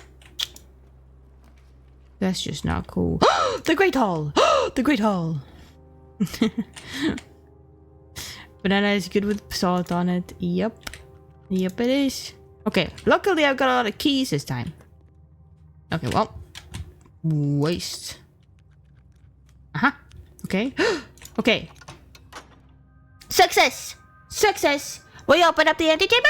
That's just not cool. The Great Hall! The Great Hall! Banana is good with salt on it. Yep. Yep, it is. Okay, luckily I've got a lot of keys this time. Okay, well. Waste. Uh-huh. Okay. Okay. Success! Success! We open up the antechamber?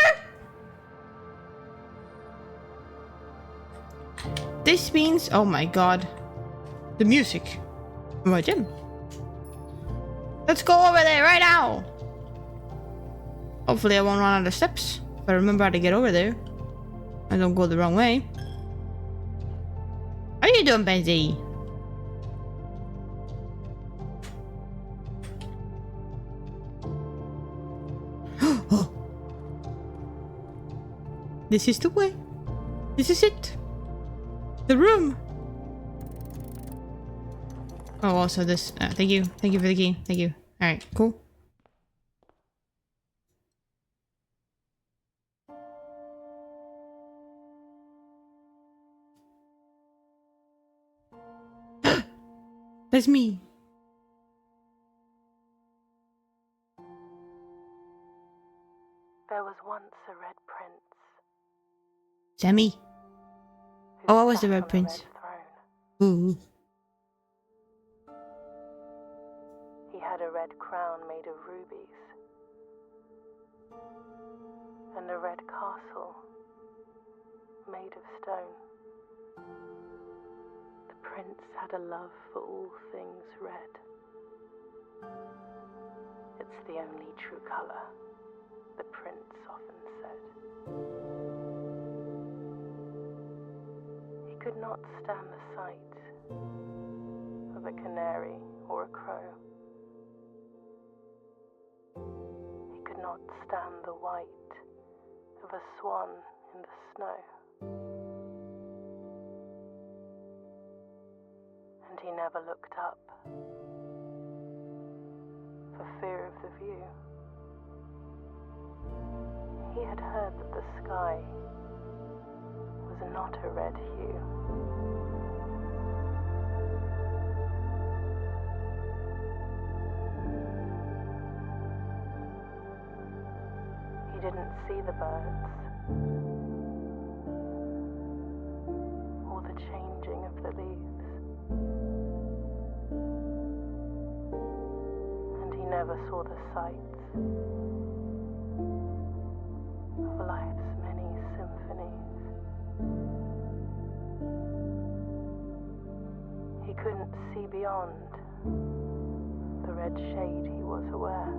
This means... Oh my god. The music. My gym. Let's go over there right now! Hopefully I won't run out of steps. But remember how to get over there. I don't go the wrong way. How are you doing, Benzie? This is the way. This is it. The room. Oh, also this. Thank you. Thank you for the key. Thank you. Alright, cool. That's me. There was once a red prince. Sammy. Oh, I was the red prince. Ooh. He had a red crown made of rubies and a red castle made of stone. The prince had a love for all things red. It's the only true color, the prince often said. He could not stand the sight of a canary or a crow. He could not stand the white of a swan in the snow. And he never looked up for fear of the view. He had heard that the sky was not a red hue. He didn't see the birds or the changing of the leaves, and he never saw the sights of life's many symphonies. He couldn't see beyond the red shade he was aware.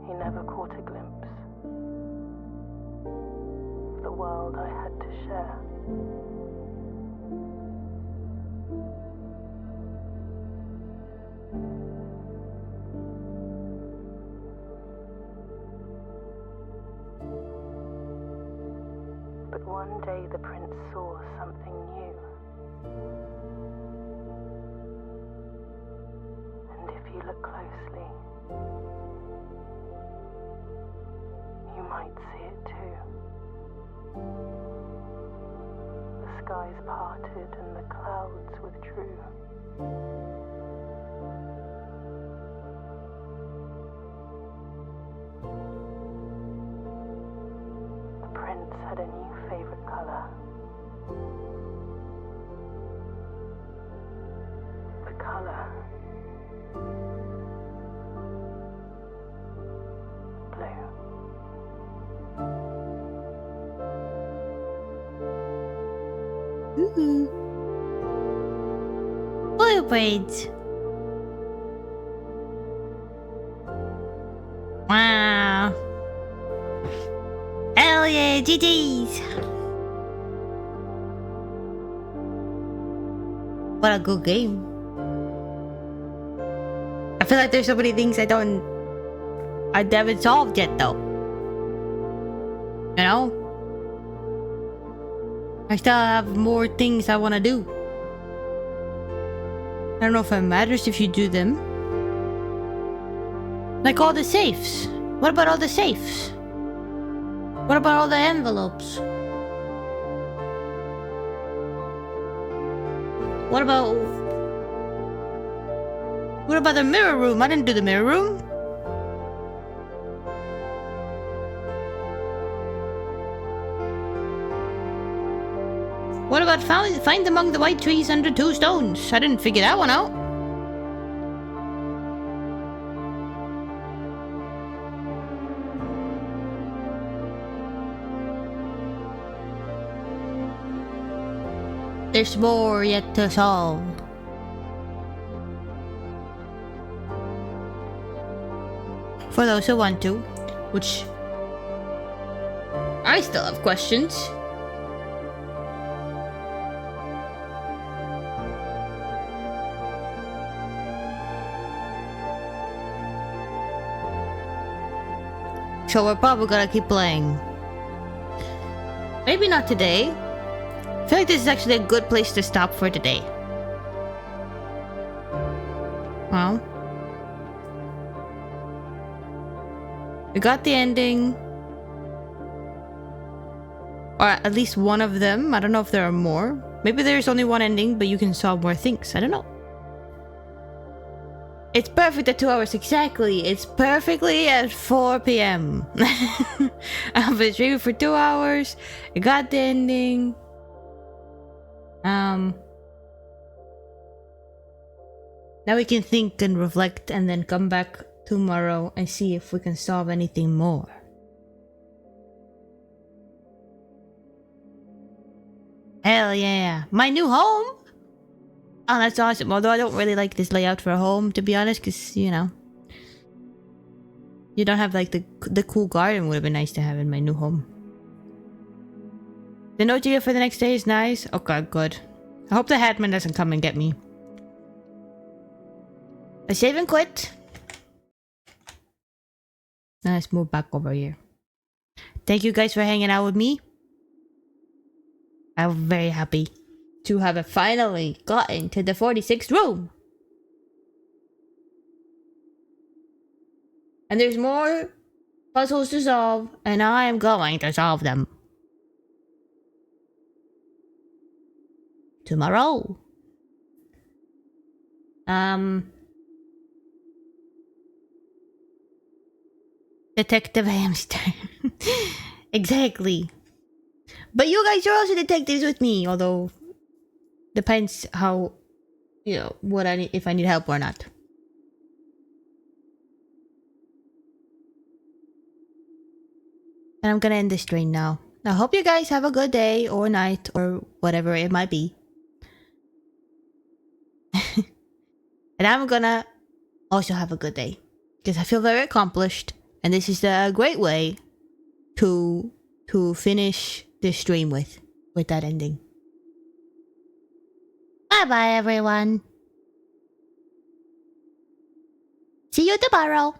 He never caught a glimpse of the world I had to share. But one day the prince saw something new. And if you look closely, you might see it too. The skies parted and the clouds withdrew. The prince had a new favorite color. The color blue. Ooh. Blue braids. Wow. Hell yeah, GG's. What a good game. I feel like there's so many things I haven't solved yet though. You know? I still have more things I want to do. I don't know if it matters if you do them. Like all the safes. What about all the safes? What about all the envelopes? What about the mirror room? I didn't do the mirror room. What about find among the white trees under 2 stones? I didn't figure that one out. There's more yet to solve. For those who want to, which I still have questions. So we're probably gonna keep playing. Maybe not today. I feel like this is actually a good place to stop for today. Well, we got the ending. Or at least one of them. I don't know if there are more. Maybe there's only one ending, but you can solve more things. I don't know. It's perfect at 2 hours exactly. It's perfectly at 4 p.m. I've been streaming for 2 hours. I got the ending. Now we can think and reflect and then come back tomorrow and see if we can solve anything more. Hell yeah. My new home! Oh, that's awesome. Although I don't really like this layout for a home, to be honest, because, you know, you don't have like the cool garden would have been nice to have in my new home. The note you get for the next day is nice. Okay, good. I hope the Hatman doesn't come and get me. I save and quit. Now let's move back over here. Thank you guys for hanging out with me. I'm very happy to have finally gotten to the 46th room. And there's more puzzles to solve, and I am going to solve them. Tomorrow. Detective Hamster. Exactly. But you guys are also detectives with me, although depends how, you know, what I need, if I need help or not. And I'm gonna end this stream now. I hope you guys have a good day or night or whatever it might be. And I'm gonna also have a good day because I feel very accomplished, and this is a great way to finish this stream with that ending. Bye bye everyone. See you tomorrow.